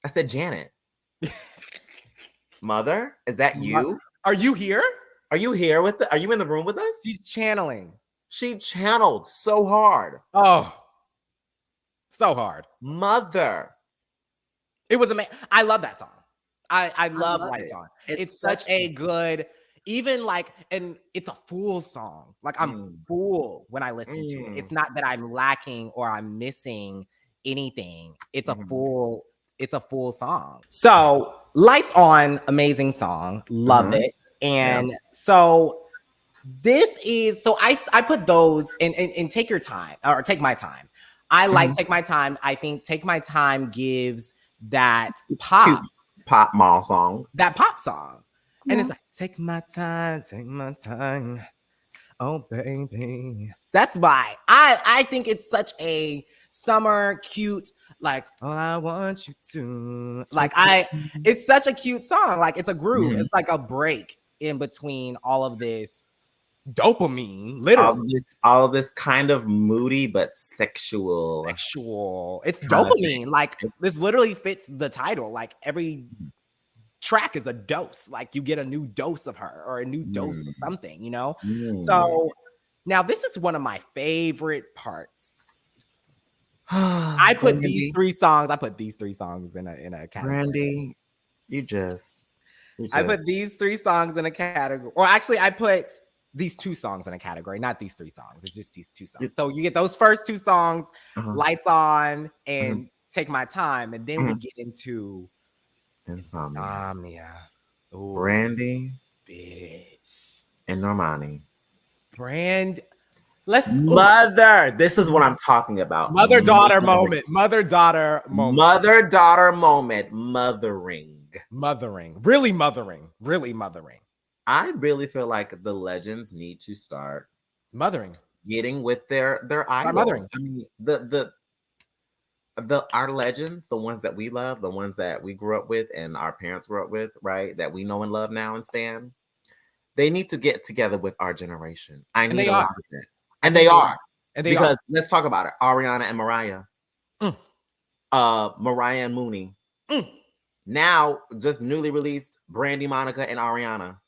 I said, Janet. Mother, is that you? Are you here? Are you here are you in the room with us? She's channeling. She channeled so hard. Oh, so hard. Mother. It was amazing. I love that song. I love Lights On. It's such a good, even like, and it's a full song. Like I'm full when I listen to it. It's not that I'm lacking or I'm missing anything. It's a full song. So Lights On, amazing song. Love it. And so this is, so I put those and Take Your Time or Take My Time. I like Take My Time. I think Take My Time gives that pop mall song. That pop song. And it's like, take my time. Oh, baby. That's why I think it's such a summer cute, like, oh, I want you to. Like, it's such a cute song. Like, it's a groove. It's like a break in between all of this dopamine, literally. All of this kind of moody but sexual. It's dopamine. Like, this literally fits the title. Like, every track is a dose. Like, you get a new dose of her or a new dose of something, you know? So now this is one of my favorite parts. I put these 3 songs. I put these 3 songs in a category. Brandy, I put these 3 songs in a category. Or actually, I put these 2 songs in a category, not these 3 songs. It's just these 2 songs. So you get those first 2 songs, Lights On and Take My Time, and then we get into Insomnia. Brandy, bitch, and Normani. Mother. This is what I'm talking about. Mother-daughter moment. Mother-daughter moment. Mother-daughter moment. Mothering. Really mothering. Really mothering. I really feel like the legends need to start mothering, getting with their idols. Mothering. I mean, our legends, the ones that we love, the ones that we grew up with and our parents grew up with, right? That we know and love now and stand. They need to get together with our generation. And they are. Because let's talk about it. Ariana and Mariah. Mariah and Mooney. Now, just newly released Brandy, Monica, and Ariana.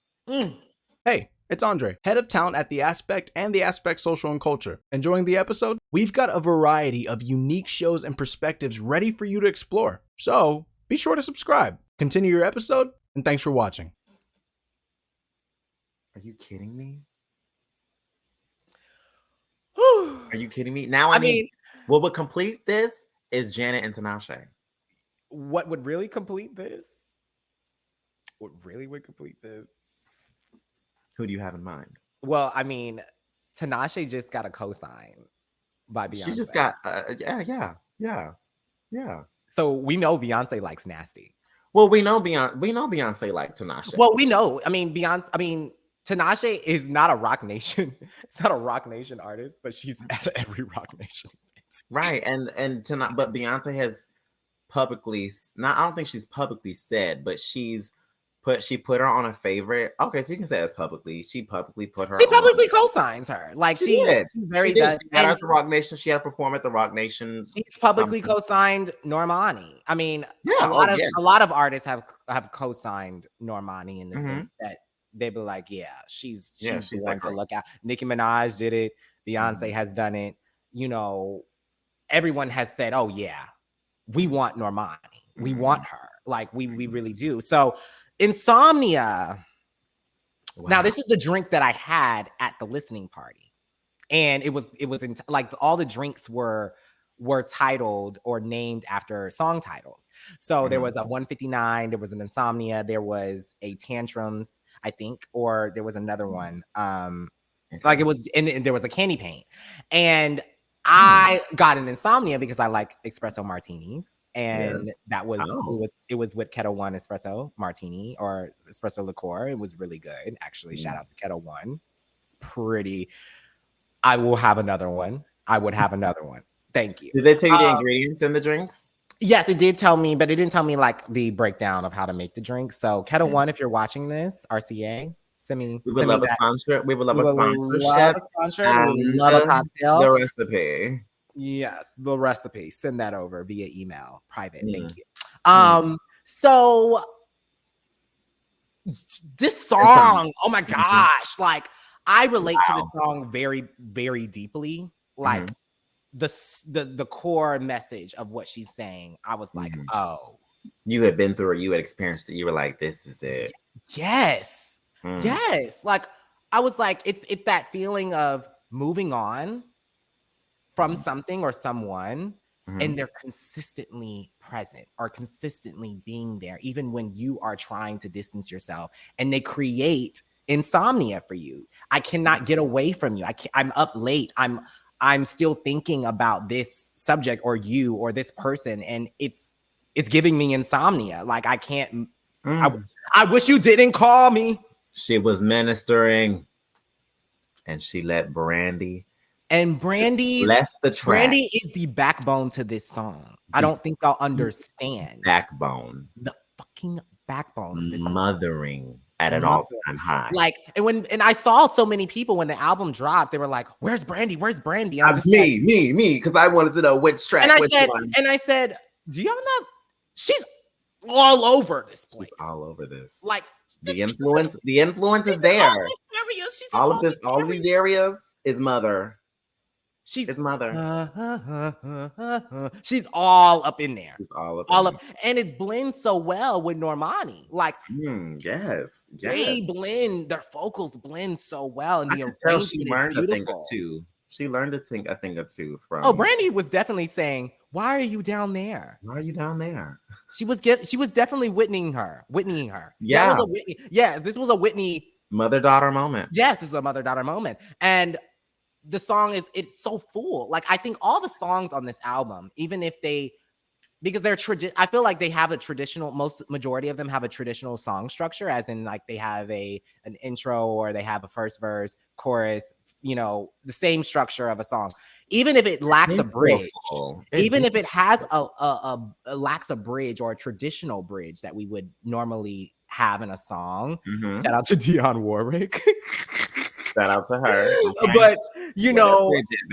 Hey, it's Andre, head of talent at The Aspect and The Aspect Social and Culture. Enjoying the episode? We've got a variety of unique shows and perspectives ready for you to explore. So be sure to subscribe. Continue your episode, and thanks for watching. Are you kidding me? Whew. Are you kidding me? Now, I mean, what would complete this is Janet and Tinashe. What would really complete this? What really would complete this? Who do you have in mind? Well, I mean, Tinashe just got a cosign by Beyonce. She just got, yeah. So we know Beyonce likes nasty. Well, we know Beyonce like Tinashe. Well, we know. I mean, Tinashe is not a Rock Nation. It's not a Rock Nation artist, but she's at every Rock Nation event. Right, but Beyonce has publicly, I don't think she's publicly said, but she put her on a favorite. Okay, so you can say it's publicly. She publicly put her. He publicly co-signs her. Like she did. Very she does. She had at the Rock Nation. She had to perform at the Rock Nation. She's publicly co-signed Normani. I mean, yeah, a lot of artists have co-signed Normani in the sense that they be like, she's the one to look at. Nicki Minaj did it. Beyonce has done it. You know, everyone has said, "Oh yeah, we want Normani. We want her. Like we really do." So. Insomnia. Wow. Now, this is the drink that I had at the listening party, and it was like all the drinks were titled or named after song titles. So there was a 159, there was an Insomnia, there was a Tantrums, I think, or there was another one. Like it was, and there was a Candy Paint, and I got an Insomnia because I like espresso martinis. And that was it was with Ketel One espresso martini or espresso liqueur. It was really good. Actually, shout out to Ketel One. I will have another one. I would have another one. Thank you. Did they tell you the ingredients in the drinks? Yes, it did tell me, but it didn't tell me like the breakdown of how to make the drink. So Ketel One, if you're watching this, RCA, send me. We would love a sponsor. We would love a sponsorship. We love a cocktail. The recipe. Yes, the recipe. Send that over via email, private. Thank you. So this song, oh my gosh, like I relate to this song very, very deeply. Like the core message of what she's saying. I was like, oh, you had been through it, you had experienced it. You were like, this is it. Yes. Yes. Like I was like, it's that feeling of moving on from something or someone, and they're consistently present or consistently being there, even when you are trying to distance yourself, and they create insomnia for you. I cannot get away from you. I'm up late. I'm still thinking about this subject or you or this person, and it's giving me insomnia. Like I can't. I wish you didn't call me. She was ministering, and she let Brandy. And Brandy is the backbone to this song. I don't think y'all understand. Backbone. The fucking backbone to this mothering song. At an all-time high. Like, and I saw so many people when the album dropped, they were like, "Where's Brandy? Where's Brandy?" Me, because I wanted to know which track. And I said, do y'all not? She's all over this place. She's all over this. Like the influence is there. All of these areas is mother. She's his mother. She's all up in there. She's all up. And it blends so well with Normani. Like, yes. They blend. Their vocals blend so well, and the arrangement she learned a thing or two. She learned a thing or two from. Oh, Brandy was definitely saying, "Why are you down there? Why are you down there?" She was definitely Whitneying her. Yeah. This was a Whitney mother-daughter moment. Yes, this was a mother-daughter moment, and the song it's so full. Like I think all the songs on this album, even if because they're I feel like they have a traditional, majority of them have a traditional song structure, as in like they have an intro or they have a first verse, chorus, the same structure of a song. Even if it lacks a bridge, even if it has a lacks a bridge or a traditional bridge that we would normally have in a song. Mm-hmm. Shout out to Dionne Warwick. Shout out to her. Okay. But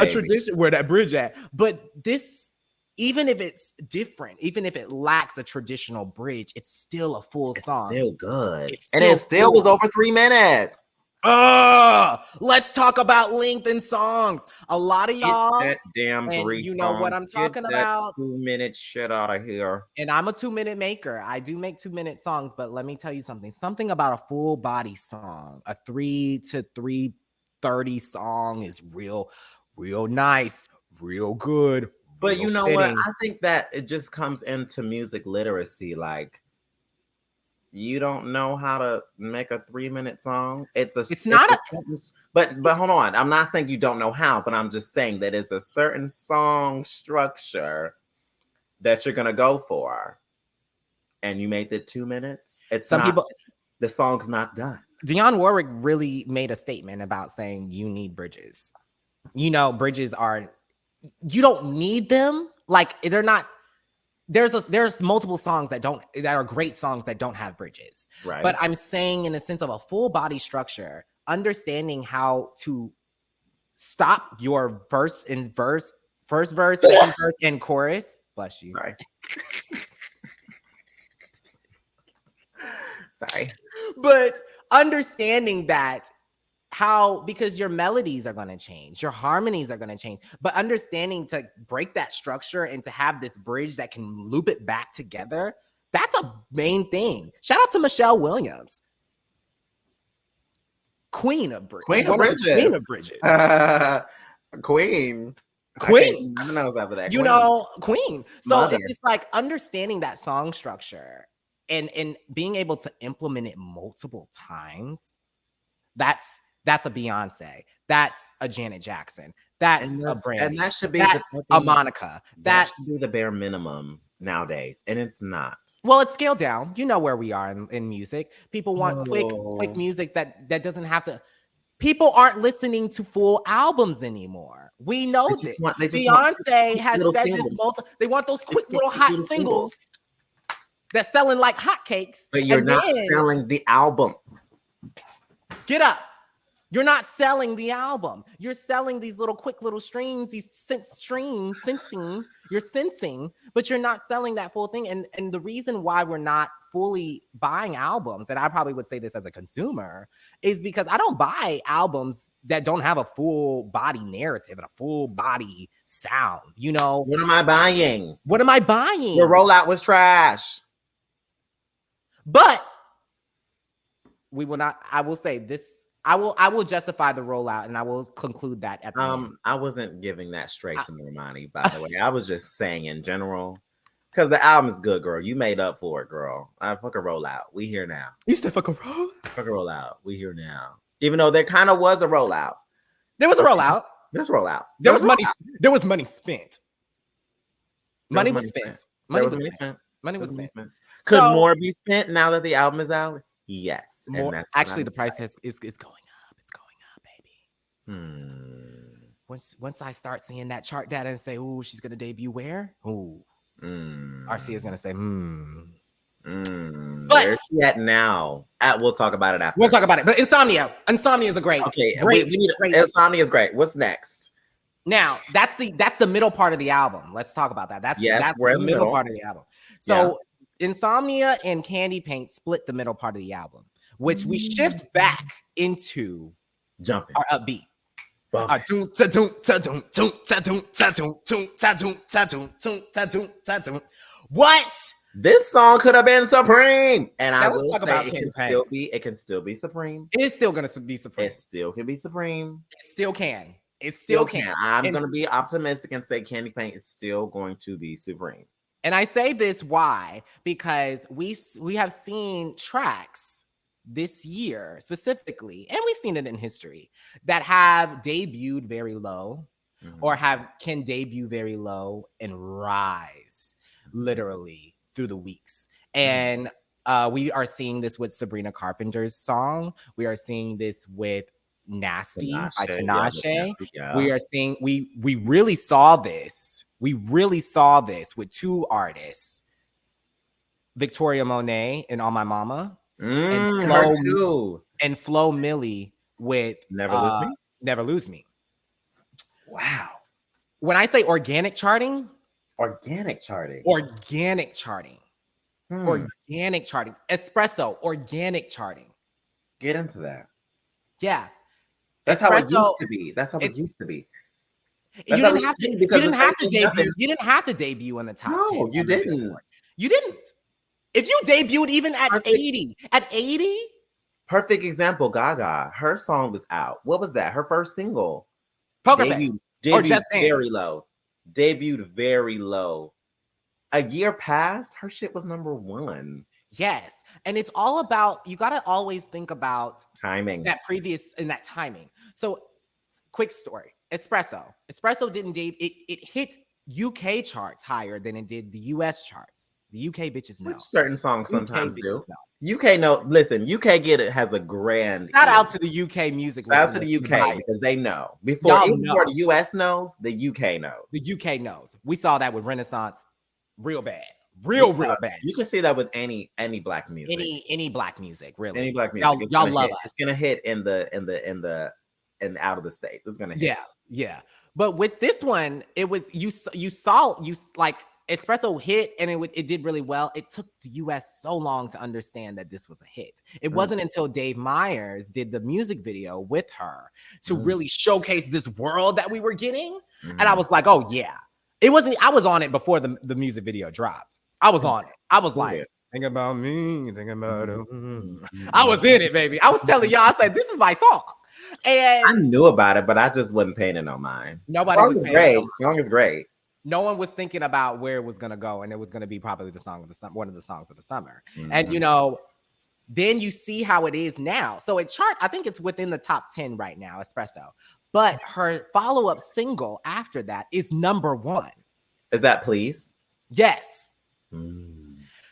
a tradition where that bridge at. But this, even if it's different, even if it lacks a traditional bridge, it's still a full song. Still good. It still was over 3 minutes. Let's talk about length in songs. A lot of y'all, that damn 3 you know what I'm talking about. 2 minute shit out of here. And I'm a 2-minute maker. I do make 2-minute songs, but let me tell you something. Something about a full body song, a 3 to 3:30 song is real nice, real good. But you know what? I think that it just comes into music literacy. Like, you don't know how to make a 3-minute song. But hold on. I'm not saying you don't know how, but I'm just saying that it's a certain song structure that you're gonna go for, and you made it 2 minutes. The song's not done. Dionne Warwick really made a statement about saying you need bridges. Bridges are. You don't need them. Like they're not. There's multiple songs that are great songs that don't have bridges. Right. But I'm saying in the sense of a full body structure, understanding how to stop your first verse, second verse, and chorus. Bless you. Sorry. But understanding that. Because your melodies are going to change, your harmonies are going to change, but understanding to break that structure and to have this bridge that can loop it back together, that's a main thing. Shout out to Michelle Williams. Queen of Bridges. Queen of Bridges. Queen. I don't know after that. Queen. So it's just like understanding that song structure and being able to implement it multiple times. That's a Beyonce. That's a Janet Jackson. That's a Brandy. And that should be a Monica. That should be the bare minimum nowadays. And it's not. Well, it's scaled down. You know where we are in music. People want quick music that doesn't have to. People aren't listening to full albums anymore. We know this. Beyonce has said this they want those quick little hot singles that's selling like hotcakes. But you're not selling the album. Get up. You're not selling the album. You're selling these little quick little streams, these sensing. You're sensing, but you're not selling that full thing. And the reason why we're not fully buying albums, and I probably would say this as a consumer, is because I don't buy albums that don't have a full body narrative and a full body sound. What am I buying? The rollout was trash. But we will not. I will say this. I will justify the rollout, and I will conclude that at the end. I wasn't giving that straight to Normani, by the way. I was just saying in general, because the album is good, girl. You made up for it, girl. I fuck a rollout. We here now. You said fuck a roll? Fuck a rollout. We here now. Even though there kind of was a rollout. There was a rollout. This rollout. There was money. There was money spent. Money was spent. Money was spent. Could more be spent now that the album is out? Yes. More, actually, the price is going up. It's going up, baby. Once I start seeing that chart data and say, "Ooh, she's gonna debut where?" Ooh, RC is gonna say, But where's she at now? We'll talk about it after. We'll talk about it. But Insomnia is a great. Okay, great. Insomnia is great. What's next? Now that's the middle part of the album. Let's talk about that. That's the middle part of the album. So. Yeah. Insomnia and Candy Paint split the middle part of the album, which we shift back into jumping our upbeat. What? This song could have been Supreme, and I will talk about it can still be Supreme. It is still gonna be Supreme. It still can be Supreme. It still can. It still can. I'm gonna be optimistic and say Candy Paint is still going to be Supreme. And I say this why? Because we have seen tracks this year specifically, and we've seen it in history, that have debuted very low or can debut very low and rise literally through the weeks. And we are seeing this with Sabrina Carpenter's song. We are seeing this with Nasty by Tinashe. We are seeing we really saw this. We really saw this with two artists, Victoria Monet and On My Mama, and Flo Milli with Never Lose Me. Wow. When I say organic charting. Espresso, organic charting. Get into that. Yeah. That's how it used to be. You didn't have to debut in the top 10. No, you didn't. You didn't. If you debuted even at 80, perfect example, Gaga. Her song was out. What was that? Her first single. Poker Face. Or Just Dance. Debuted very low. A year passed, her shit was number 1. Yes. And it's all about, you got to always think about timing. That timing. So, quick story. Espresso didn't debut. It hit UK charts higher than it did the US charts. The UK bitches know. Certain songs sometimes do. UK know. Listen, UK has a grand. Shout out to the UK music. Shout out to the UK because they know. Before the US knows, the UK knows. The UK knows. We saw that with Renaissance real bad. Real bad. You can see that with any black music. Any black music, really. Any black music. Y'all love us. It's gonna hit in out of the States. It's gonna hit. Yeah. But with this one, it was you like Espresso hit and it did really well. It took the US so long to understand that this was a hit. It wasn't until Dave Meyers did the music video with her to really showcase this world that we were getting. And I was like, oh yeah. I was on it before the music video dropped. I was on it. I was like, think about me, think about it. I was in it, baby. I was telling y'all, I said, this is my song. And I knew about it, but I just wasn't paying it no mind. Song is great. No one was thinking about where it was going to go, and it was going to be probably one of the songs of the summer. And then you see how it is now. So it charts. I think it's within the top 10 right now, Espresso. But her follow-up single after that is number 1. Is that Please? Yes.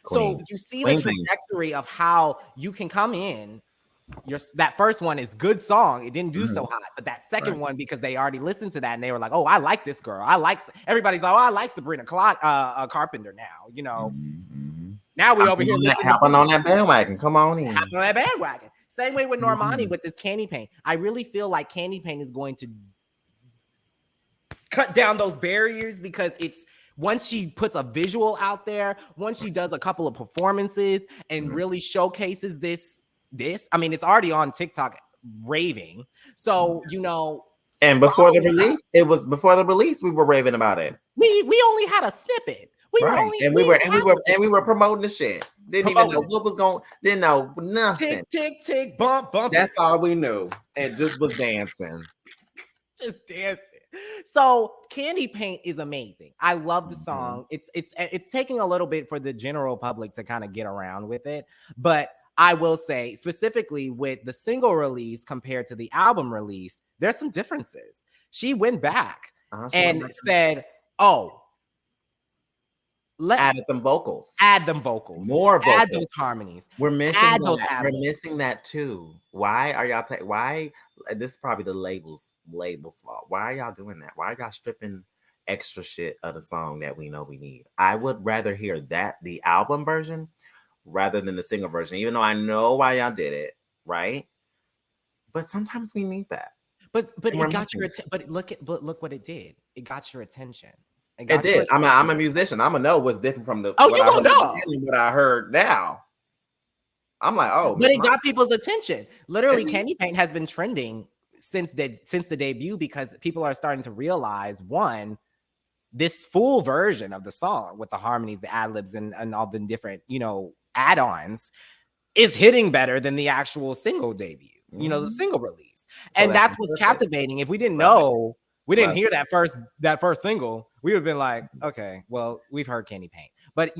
So you see the trajectory of how you can come in. That first one is good song. It didn't do so hot, but that second one, because they already listened to that and they were like, "Oh, I like this girl. Everybody's like, oh, I like Sabrina Carpenter now." Now we over here hopping on that bandwagon. Come on in. Hopping on that bandwagon. Same way with Normani with this Candy Paint. I really feel like Candy Paint is going to cut down those barriers because it's. Once she puts a visual out there, once she does a couple of performances and really showcases this, I mean, it's already on TikTok raving. So, and before the release, we were raving about it. We only had a snippet. We were promoting the shit. Didn't even know what was going. Didn't know nothing. Tick, tick, bump. That's all we knew. And just was dancing. Just dancing. So Candy Paint is amazing. I love the song. It's taking a little bit for the general public to kind of get around with it, but I will say specifically with the single release compared to the album release, there's some differences. She went back and said, "Oh, add them vocals, more vocals, add those harmonies. We're missing that. We're missing that too. Why are y'all? Why? This is probably the label's fault. Why are y'all doing that? Why are y'all stripping extra shit of the song that we know we need? I would rather hear the album version rather than the single version, even though I know why y'all did it, right? But sometimes we need that. But it got your attention. But look what it did. It got your attention. It did. I'm a musician. I'm gonna know what's different from the. Oh, you gonna know what I heard now. I'm like, oh, but it got people's attention. Literally, Candy Paint has been trending since the debut because people are starting to realize this full version of the song with the harmonies, the ad libs, and all the different add-ons is hitting better than the actual single debut. The single release, and that's what's captivating. If we didn't know, we didn't hear that first single, we would have been like, okay, well, we've heard Candy Paint, but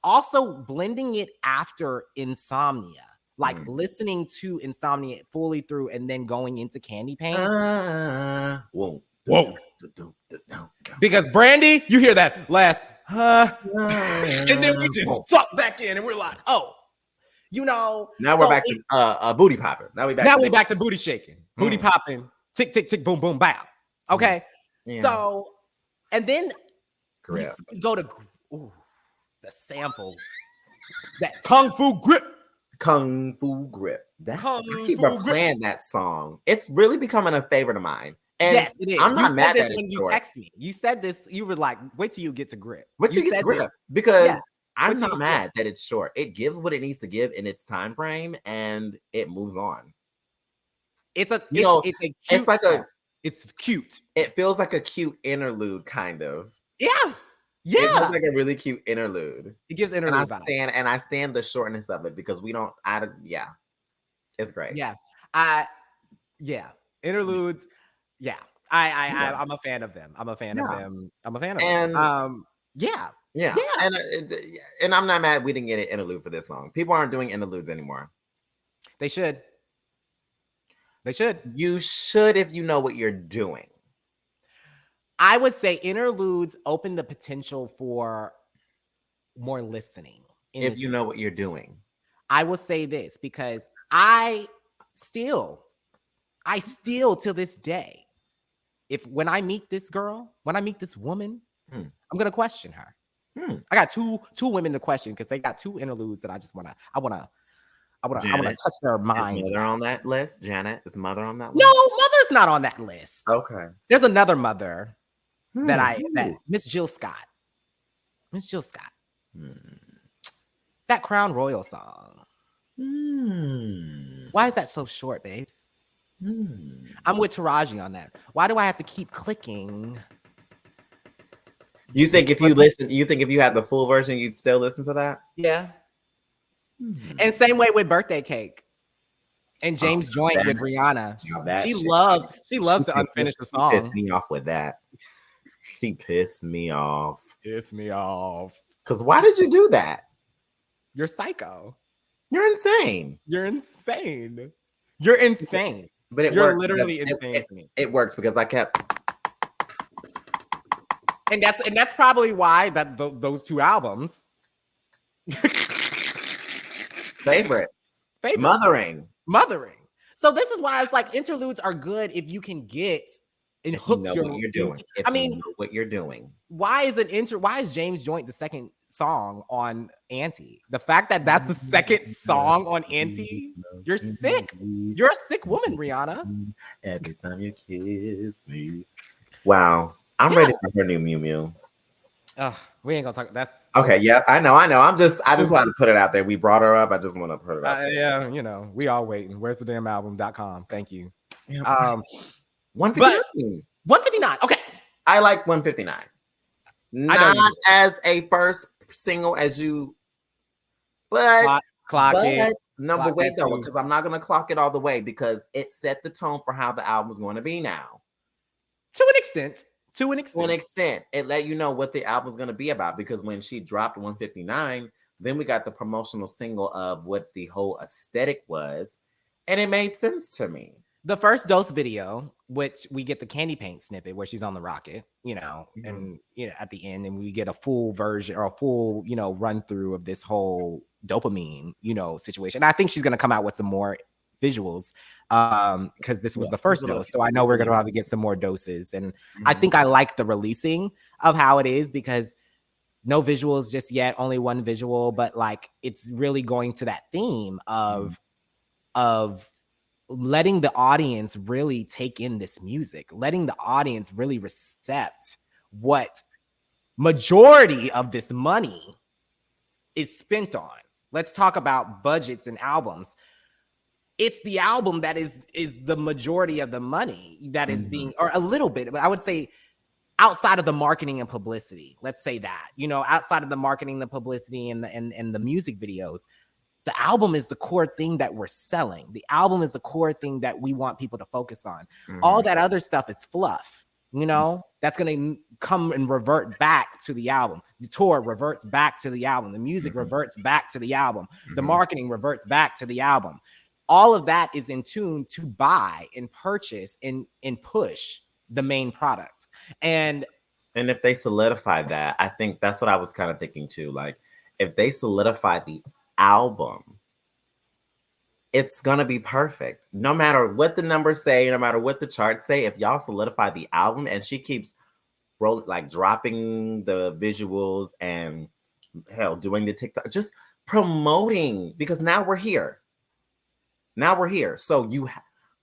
also blending it after Insomnia. Like listening to Insomnia fully through and then going into Candy Paint. Whoa. Because Brandy, you hear that last, and then we just suck back in and we're like, oh, you know. Now we're back to booty popping. Now we back to booty shaking, booty popping, tick, tick, tick, boom, boom, bow. Okay. Yeah. So, and then we Grip. go to the sample, that Kung Fu Grip. Kung Fu Grip. I keep Fu playing that song. It's really becoming a favorite of mine. And yes, it is. I'm not mad at it. When you text me, you said this. You were like, "Wait till you get to Grip." Wait till you get to Grip, this. because I'm not mad that it's short. It gives what it needs to give in its time frame, and it moves on. It's cute. It feels like a cute interlude, kind of. Yeah. It feels like a really cute interlude. It gives interlude vibes. And I stand the shortness of it because it's great. Interludes. Yeah. I'm a fan of them. I'm a fan of them. Yeah. And I'm not mad we didn't get an interlude for this song. People aren't doing interludes anymore. They should. You should if you know what you're doing. I would say interludes open the potential for more listening. If you know what you're doing. I will say this because I still to this day, when I meet this girl, when I meet this woman, I'm gonna question her. I got two women to question because they got two interludes that I wanna touch their minds. Is Mother on that list? Janet, is Mother on that list? No, Mother's not on that list. Okay. There's another Mother that Miss Jill Scott. That Crown Royal song. Why is that so short, babes? I'm with Taraji on that. Why do I have to keep clicking? You think if you had the full version, you'd still listen to that? Yeah. And same way with Birthday Cake and James Joint with Rihanna. She loves to unfinish the song. She pissed me off with that. She pissed me off. Because why did you do that? You're psycho. You're insane. But you're literally insane to me. It worked because I kept. And that's probably why those two albums. Favorites. Mothering. So this is why it's like interludes are good if you can get and hook what you're doing. What you're doing. Why is James Joint the second song on Auntie? The fact that that's the second song on Auntie, you're sick. You're a sick woman, Rihanna. Every time you kiss me. Wow. I'm ready for her new Mew Mew. We ain't gonna talk. That's okay. Yeah, I know. I just want to put it out there. We brought her up. I just want to put it out there. Yeah, we all waiting. Where's the damn album.com? Thank you. 159. 159. Okay. I like 159. Not as a first single as you, but clock it. No, but wait though, because I'm not gonna clock it all the way because it set the tone for how the album is going to be now. To an extent. It let you know what the album's going to be about because when she dropped 159, then we got the promotional single of what the whole aesthetic was, and it made sense to me. The first Dose video, which we get the Candy Paint snippet where she's on the rocket, and at the end, and we get a full version or a full, run through of this whole Dopamine, situation. And I think she's going to come out with some more visuals because this was the first dose, so I know we're gonna probably get some more doses, and I think I like the releasing of how it is because no visuals just yet, only one visual, but like it's really going to that theme of letting the audience really take in this music, letting the audience really accept what majority of this money is spent on. Let's talk about budgets and albums. It's the album that is the majority of the money that is being, or a little bit, but I would say outside of the marketing and publicity. Let's say that, outside of the marketing, the publicity, and the music videos, the album is the core thing that we're selling. The album is the core thing that we want people to focus on. All that other stuff is fluff. You know, that's going to come and revert back to the album. The tour reverts back to the album. The music reverts back to the album. The marketing reverts back to the album. All of that is in tune to buy and purchase and push the main product. And if they solidify that, I think that's what I was kind of thinking too. Like, if they solidify the album, it's gonna be perfect. No matter what the numbers say, no matter what the charts say, if y'all solidify the album and she keeps dropping the visuals and hell, doing the TikTok, just promoting, because now we're here. So you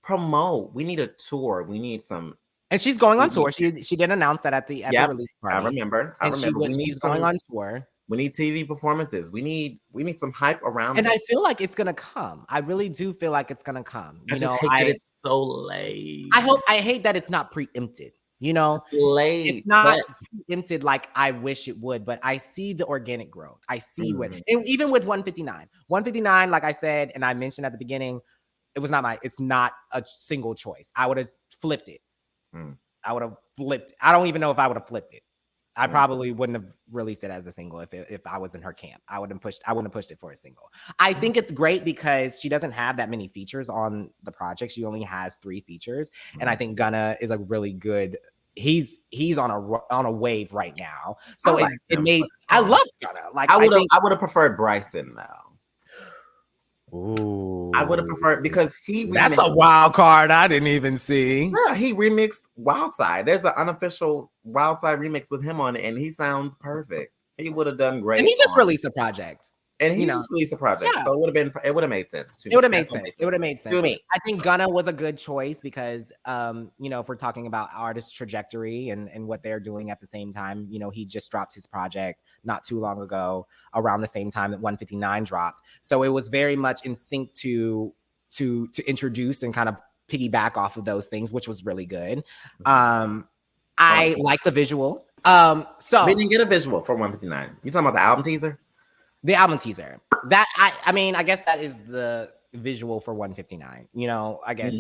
promote. We need a tour. We need some. And she's going on tour. She did announce that at the release party. I remember. She's going on tour. We need TV performances. We need some hype around. And I feel like it's gonna come. I really do feel like it's gonna come. I just hate that it's so late. I hate that it's not preempted. You know, it's late. It's not preempted like I wish it would, but I see the organic growth. I see even with 159. 159, like I said, and I mentioned at the beginning, it's not a single choice. I would have flipped it. I would have flipped. I don't even know if I would have flipped it. I probably wouldn't have released it as a single if I was in her camp. I wouldn't have pushed it for a single. I think it's great because she doesn't have that many features on the project. She only has 3 features, and I think Gunna is a really good. He's on a wave right now. So I love Gunna. Like I would have preferred Bryson though. Ooh, I would have preferred, because that's a wild card I didn't even see. Yeah, he remixed Wild Side. There's an unofficial Wild Side remix with him on it, and he sounds perfect. He would have done great. And he just released a project. So it would have made sense too. It would have made sense. To me. I think Gunna was a good choice because if we're talking about artist trajectory and what they're doing at the same time, he just dropped his project not too long ago around the same time that 159 dropped. So it was very much in sync to introduce and kind of piggyback off of those things, which was really good. I like the visual. So we didn't get a visual for 159. You talking about the album teaser? The album teaser. That I guess that is the visual for 159. I guess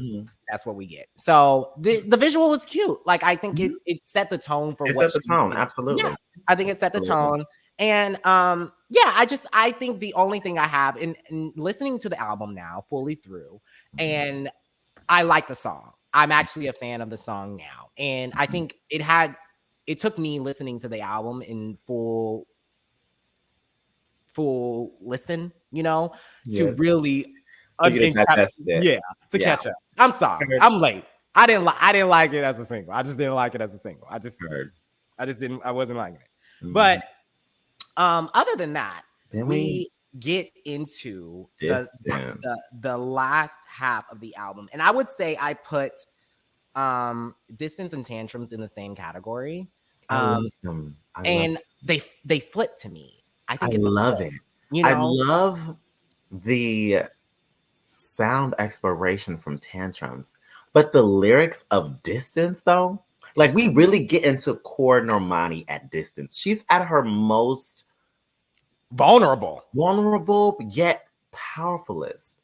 that's what we get. So the visual was cute. Like I think it set the tone for set the tone. Absolutely. Yeah, I think it set the tone. And I think the only thing I have in listening to the album now fully through, and I like the song. I'm actually a fan of the song now. And I think it took me listening to the album in full listen, to really catch up. I'm sorry, I'm late. I didn't like it as a single. I just didn't like it as a single. I wasn't liking it. But other than that, we get into the last half of the album, and I would say I put Distance and Tantrums in the same category. I love them. They flip to me. I love it. I love the sound exploration from Tantrums, but the lyrics of Distance, though, like we really get into core Normani at Distance. She's at her most vulnerable, yet powerfulest.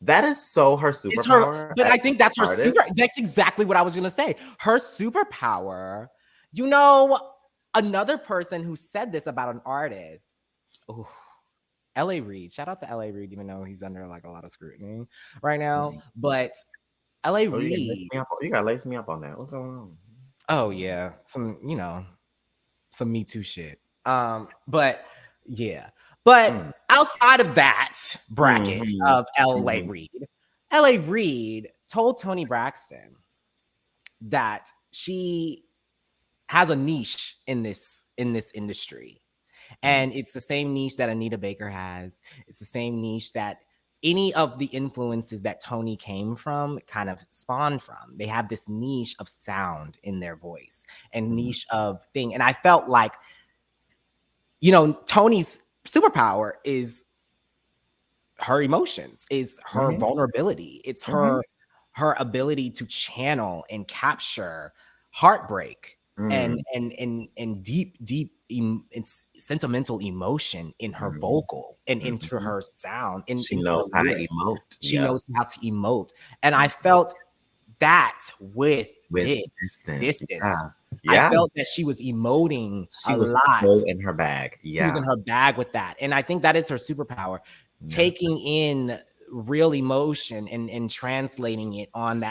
That is so her superpower. But I think that's her that's exactly what I was gonna say. Her superpower. Another person who said this about an artist, L.A. Reid. Shout out to L.A. Reid, even though he's under like a lot of scrutiny right now. But L.A. Reid, you gotta lace me up on that. What's going on? Oh yeah, some Me Too shit. But outside of that bracket of L.A. Reid, L.A. Reid told Toni Braxton that she has a niche in this industry. And it's the same niche that Anita Baker has. It's the same niche that any of the influences that Toni came from kind of spawned from. They have this niche of sound in their voice and niche of thing. And I felt like, Toni's superpower is her emotions, is her vulnerability. It's her ability to channel and capture heartbreak and deep sentimental emotion in her vocal and into her sound. And she knows how to emote. She knows how to emote. And I felt that with with distance. Yeah. I felt that she was emoting She a was lot. so in her bag. She was in her bag with that. And I think that is her superpower, taking in real emotion and translating it on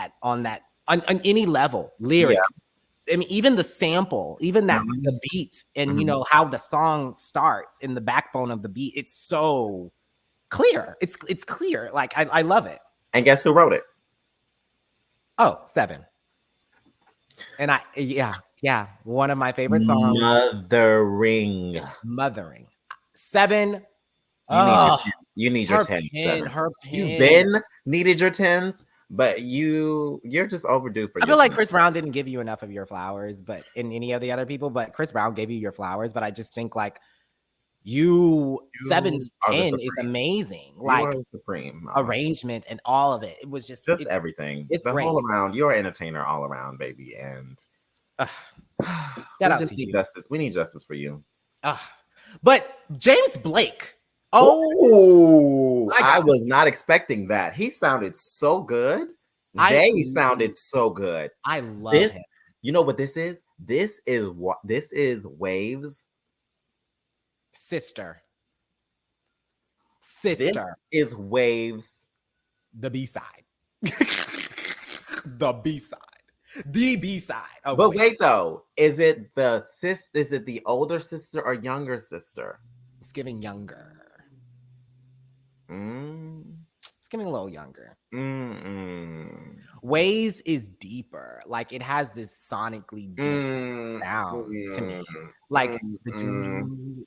any level, lyrics. I mean, even the sample, even that the beat, and you know how the song starts in the backbone of the beat. It's so clear. It's clear. Like I love it. And guess who wrote it? Oh, 7. And one of my favorite songs. Mothering. 7. You need your 10. Her pen. You've been needed your 10s, but you're just overdue for. I feel like Chris Brown didn't give you enough of your flowers, but in any of the other people, but Chris Brown gave you your flowers. But I just think like you 7's 10 is amazing. Like supreme arrangement and all of it. It was just everything. It's the great. whole around. You're an entertainer all around, baby. And we just need justice. We need justice for you. But James Blake. I was not expecting that. He sounded so good. They sounded so good. I love this. Him. You know what this is? This is Waves' sister. This is Waves' the B-side. The B-side. The B-side. Oh, but wait though, is it the older sister or younger sister? It's giving younger. It's giving a little younger. Waves is deeper. Like it has this sonically deep sound to me. Like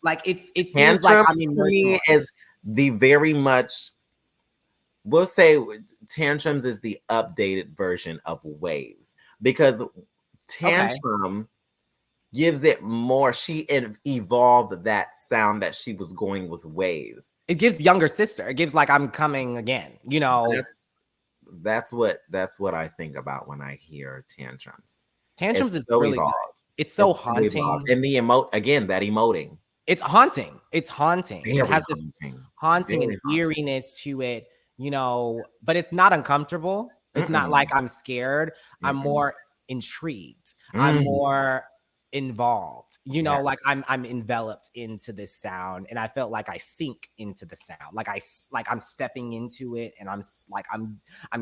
like it seems Tantrums like I'm immersed is the very much. We'll say Tantrums is the updated version of Waves because Tantrum gives it more. She evolved that sound that she was going with Waves. It gives younger sister. It gives like I'm coming again. You know, that's what I think about when I hear Tantrums. Tantrums is so really evolved. Good. It's so haunting. And the that emoting. It's haunting. It's haunting. Very it has this haunting and eeriness to it. You know, but it's not uncomfortable. It's not like I'm scared. I'm more intrigued. I'm more involved. You know, like I'm enveloped into this sound, and I felt like I sink into the sound. Like I'm stepping into it, and I'm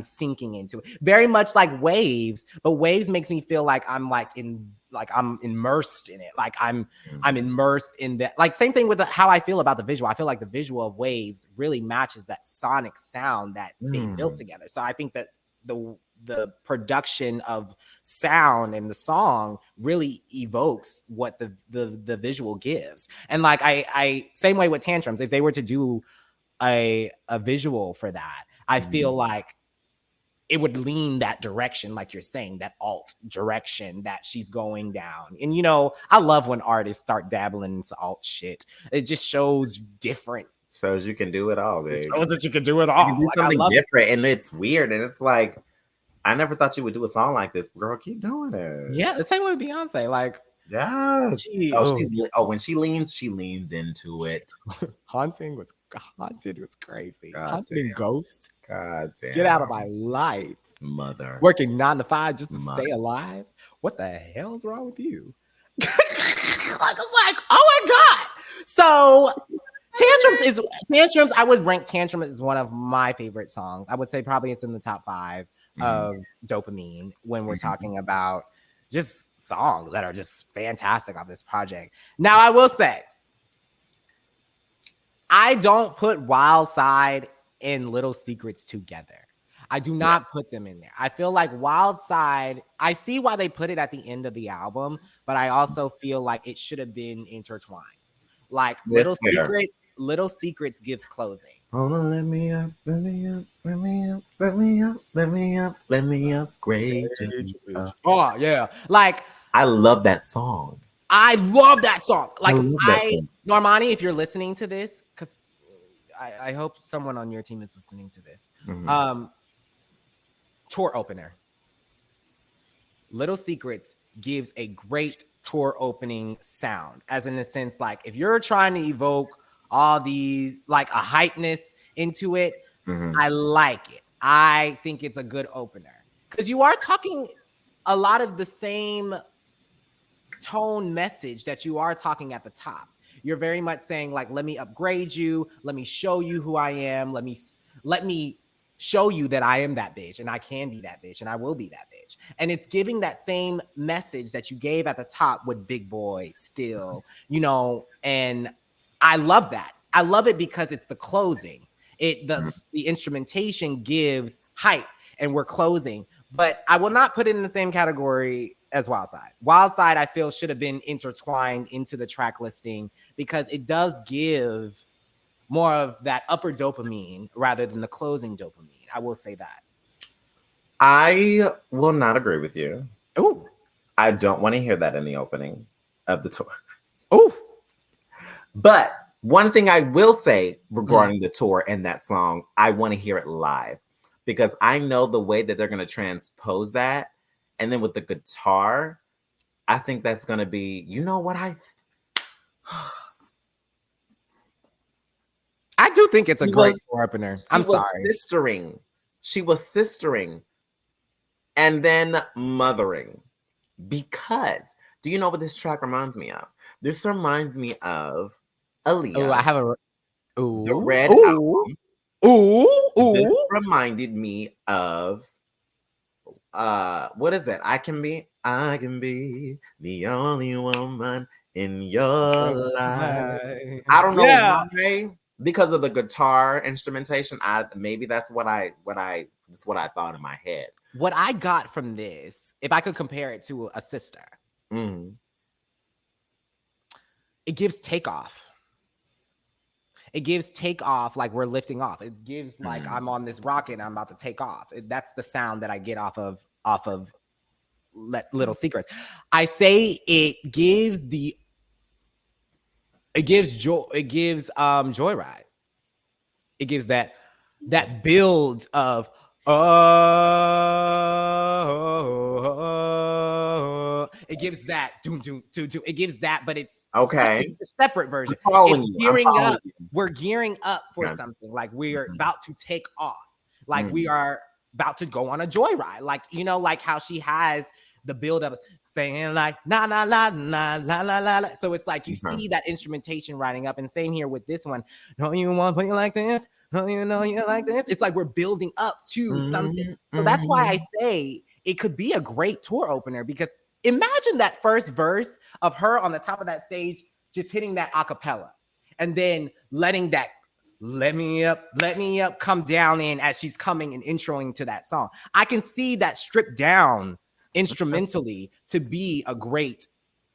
sinking into it. Very much like Waves, but Waves makes me feel like I'm I'm immersed in it. Like I'm immersed in that. Like same thing with how I feel about the visual. I feel like the visual of Waves really matches that sonic sound that they built together. So I think that the production of sound and the song really evokes what the visual gives. And like I same way with Tantrums, if they were to do a visual for that, I feel like it would lean that direction, like you're saying, that alt direction that she's going down. And, you know, I love when artists start dabbling into alt shit. It just shows different. Shows you can do it all, baby. Shows that you can do it all. You can do something different, and it's weird. And it's like, I never thought you would do a song like this. Girl, keep doing it. Yeah, the same way with Beyonce. Like, yes. When she leans into it. Haunting was crazy. Haunting Ghost. God damn. Get out of my life. Mother. Working 9 to 5 just to stay alive. What the hell's wrong with you? I was like, oh my God. So Tantrums, I would rank Tantrums as one of my favorite songs. I would say probably it's in the top 5 of Dopamine when we're talking about just songs that are just fantastic off this project. Now, I will say, I don't put Wild Side and Little Secrets together. I do not put them in there. I feel like Wild Side, I see why they put it at the end of the album, but I also feel like it should have been intertwined. Like Little Secrets gives closing. Oh, let me up, let me up, let me up, let me up, let me up, let me upgrade. Oh, yeah. Like, I love that song. I love that song. Like, Normani, if you're listening to this, because I hope someone on your team is listening to this. Tour opener. Little Secrets gives a great tour opening sound, as in the sense, like, if you're trying to evoke all these, like, a hypeness into it, I like it. I think it's a good opener. Because you are talking a lot of the same tone message that you are talking at the top. You're very much saying like, let me upgrade you, let me show you who I am, let me show you that I am that bitch and I can be that bitch and I will be that bitch. And it's giving that same message that you gave at the top with Big Boy still, you know, and I love that. I love it because it's the closing. The instrumentation gives hype and we're closing, but I will not put it in the same category as Wild Side. Wild Side, I feel, should have been intertwined into the track listing because it does give more of that upper dopamine rather than the closing dopamine. I will say that. I will not agree with you. Ooh. I don't want to hear that in the opening of the tour. Ooh. But one thing I will say regarding the tour and that song, I want to hear it live because I know the way that they're going to transpose that. And then with the guitar, I think that's going to be, you know what I do think it's a great tour opener. I'm sorry. She was sistering and then mothering because do you know what this track reminds me of? This reminds me of Aaliyah. Oh, I have a the Red album. Ooh. This reminded me of what is it? I can be the only woman in your life. I don't know why. Because of the guitar instrumentation, maybe that's what I thought in my head. What I got from this, if I could compare it to a sister, it gives takeoff. It gives takeoff like we're lifting off. It gives like I'm on this rocket and I'm about to take off. That's the sound that I get off of Little Secrets. I say it gives Joyride. It gives that build of it gives that it gives that, but it's okay. It's a separate version. We're gearing up for something. Like we're about to take off. Like we are about to go on a joyride. Like, you know, like how she has the build up saying like la la la la la la la. So it's like you see that instrumentation riding up, and same here with this one. No, you want to play like this? No, you know you like this. It's like we're building up to something. So that's why I say it could be a great tour opener, because imagine that first verse of her on the top of that stage just hitting that acapella and then letting that let me up come down in as she's coming and introing to that song. I can see that stripped down instrumentally to be a great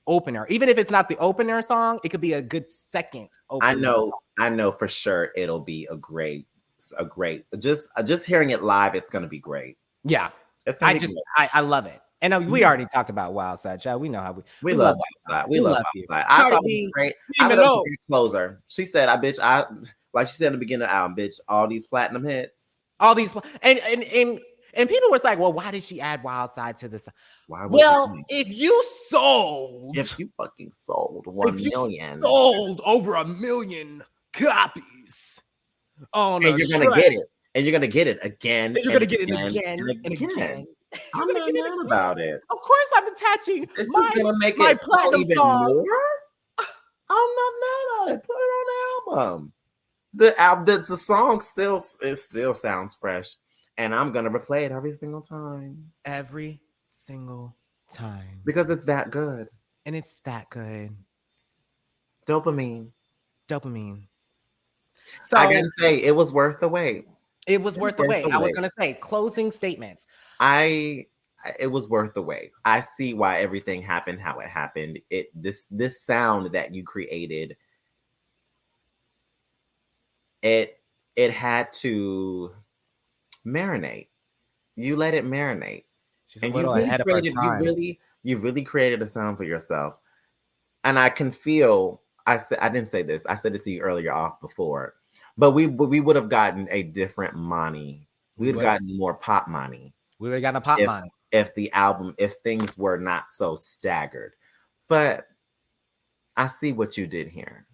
opener. Even if it's not the opener song, it could be a good second opener. I know for sure it'll be a great just hearing it live, it's gonna be great. Yeah. I love it. And we already talked about Wild Side, child. We know how we love Wild Side. We love Wild Side. I thought it was great. I thought it was a great closer. She said, like she said in the beginning of the album, bitch, all these platinum hits. All these and people were like, well, why did she add Wild Side to this? If you fucking sold 1 million. Sold over 1 million copies. And you're gonna get it. And you're gonna get it again. And you're gonna get it again and again. I'm not mad about it. Of course, I'm attaching this is gonna make it platinum even more. I'm not mad at it. Put it on the album. The song still sounds fresh, and I'm gonna replay it every single time. Every single time, because it's that good, and it's that good. Dopamine. So I gotta say, it was worth the wait. It was worth the wait. I was gonna say closing statements. It was worth the wait. I see why everything happened how it happened. This sound that you created, it had to marinate. You let it marinate. She's a little ahead of her time. You really created a sound for yourself. And I can feel, I didn't say this. I said it to you earlier off before. But we would have gotten a different Money. We would have gotten more pop Money. We would have gotten a pop Money. If things were not so staggered. But I see what you did here.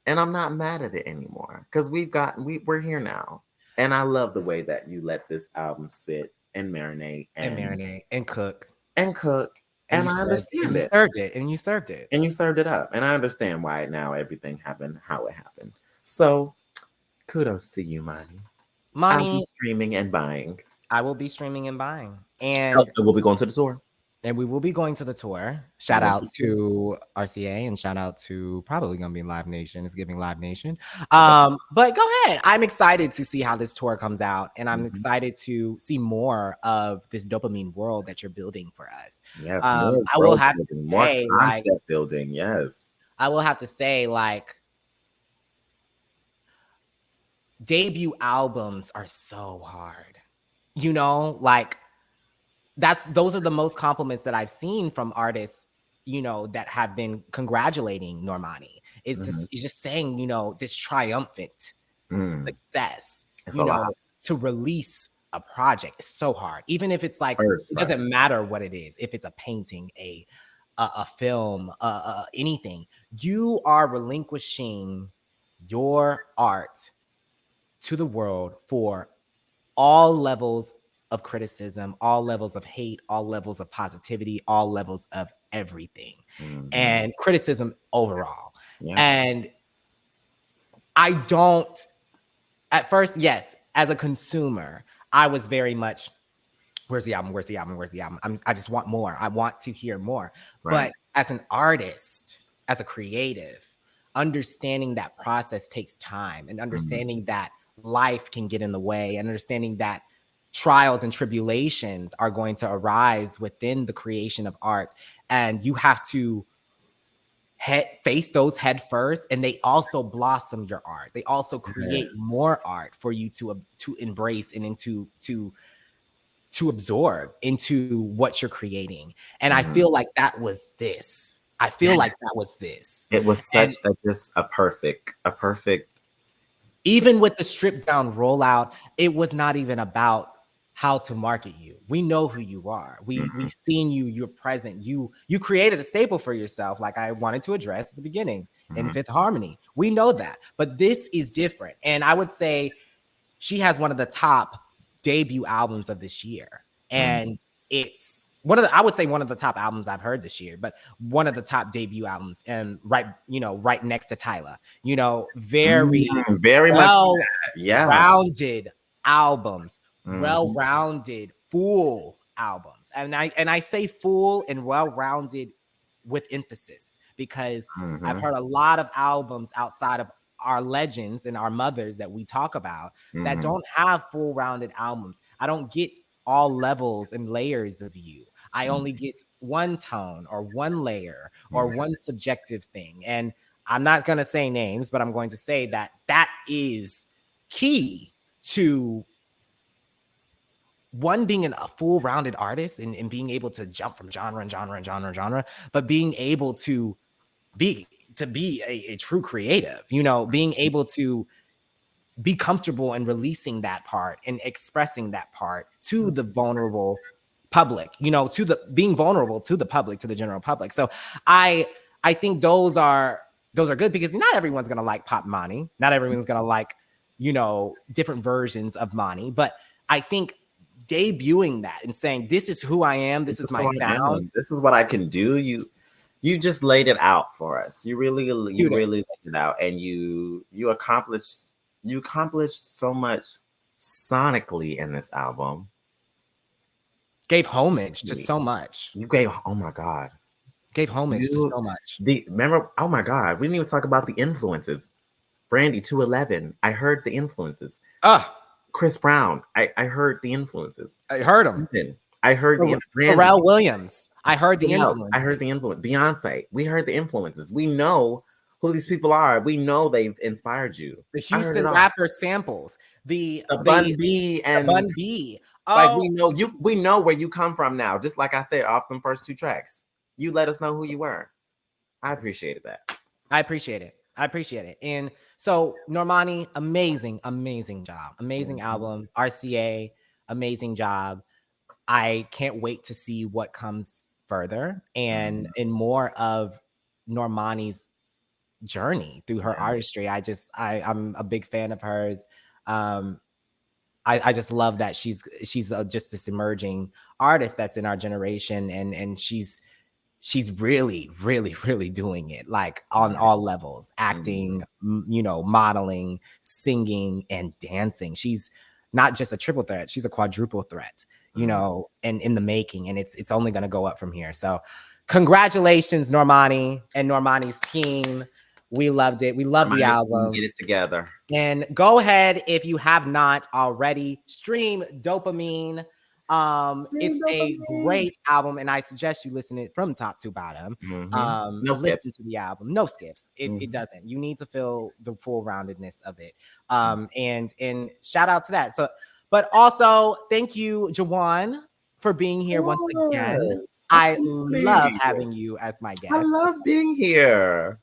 And I'm not mad at it anymore. Because we're here now. And I love the way that you let this album sit and marinate. And marinate and cook. and cook. And I understand you it. served it, and you served it. And you served it up. And I understand why now everything happened how it happened. So kudos to you, Money. I'll be Money, streaming and buying. I will be streaming and buying. And We'll be going to the tour. And we will be going to the tour. Shout out to RCA and shout out to probably going to be Live Nation. It's giving Live Nation. But go ahead. I'm excited to see how this tour comes out. And I'm excited to see more of this dopamine world that you're building for us. Yes. I will have to say, more concept building. Yes. I will have to say, like, debut albums are so hard. You know, like, those are the most compliments that I've seen from artists, you know, that have been congratulating Normani. It's just saying, you know, this triumphant success, you know, to release a project is so hard. Even if it's like, it doesn't matter what it is. If it's a painting, a film, anything, you are relinquishing your art to the world for all levels of criticism, all levels of hate, all levels of positivity, all levels of everything, and criticism overall. And I don't, at first, yes, as a consumer, I was very much, where's the album? Where's the album? Where's the album? I just want more. I want to hear more. But as an artist, as a creative, understanding that process takes time, and understanding that life can get in the way, and understanding that trials and tribulations are going to arise within the creation of art, and you have to face those head first, and they also blossom your art. They also create more art for you to embrace and into to absorb into what you're creating. And I feel like that was this. I feel like that was this. It was such a perfect. Even with the stripped down rollout, it was not even about how to market you. We know who you are. We've seen you, you're present. You created a staple for yourself, like I wanted to address at the beginning in Fifth Harmony. We know that, but this is different. And I would say she has one of the top debut albums of this year. And it's I would say one of the top albums I've heard this year, but one of the top debut albums, and right next to Tyla, very much rounded albums, well-rounded, full albums. And I say full and well-rounded with emphasis, because I've heard a lot of albums outside of our legends and our mothers that we talk about that don't have full rounded albums. I don't get all levels and layers of you. I only get one tone or one layer or one subjective thing. And I'm not going to say names, but I'm going to say that is key to one, being a full rounded artist and being able to jump from genre, but being able to be a true creative, being able to be comfortable in releasing that part and expressing that part to the vulnerable public, being vulnerable to the public, to the general public. So I think those are good, because not everyone's going to like Pop Mani. Not everyone's going to like, different versions of Mani. But I think debuting that and saying, this is who I am, this is my sound, this is what I can do. You just laid it out for us. You really laid it out, and you accomplished so much sonically in this album. Gave homage to so much. You gave, oh my God. Gave homage to so much. Remember, oh my God, we didn't even talk about the influences. Brandy 211, I heard the influences. Chris Brown, I heard the influences. I heard him. I heard the Pharrell Williams. I heard the influence. I heard the influence. Beyonce. We heard the influences. We know who these people are. We know they've inspired you. The Houston rapper samples. The Bun B and Bun B. Like, we know where you come from now. Just like I said off them first two tracks. You let us know who you were. I appreciated that. I appreciate it. And so Normani, amazing job. Amazing album. RCA, amazing job. I can't wait to see what comes further and more of Normani's journey through her artistry. I'm a big fan of hers. I just love that she's just this emerging artist that's in our generation, and she's really, really, really doing it, like on all levels, acting, modeling, singing, and dancing. She's not just a triple threat, she's a quadruple threat, and in the making, and it's only going to go up from here. So congratulations, Normani and Normani's team. We loved it. We love the album. Get it together. And go ahead, if you have not already, stream Dopamine. It's a great album, and I suggest you listen to it from top to bottom. No listen skips. to the album. No skips. It doesn't. You need to feel the full roundedness of it. And shout out to that. So, but also thank you, JeJuan, for being here once again. I love having you as my guest. I love being here.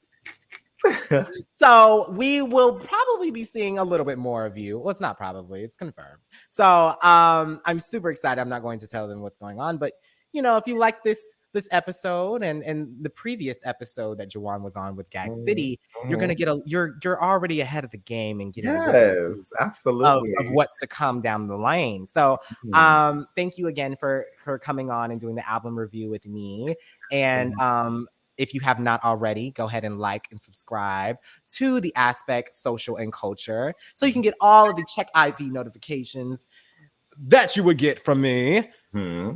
So we will probably be seeing a little bit more of you. Well, it's not probably, it's confirmed. So I'm super excited. I'm not going to tell them what's going on, but if you like this episode and the previous episode that JeJuan was on with Gag City, you're gonna get you're already ahead of the game and getting absolutely of what's to come down the lane. So thank you again for her coming on and doing the album review with me. And if you have not already, go ahead and like and subscribe to The Aspect Social and Culture so you can get all of the Check IV notifications that you would get from me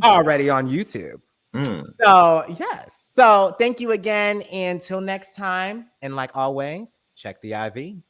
already on YouTube. So, yes. So, thank you again. Until next time. And like always, check the IV.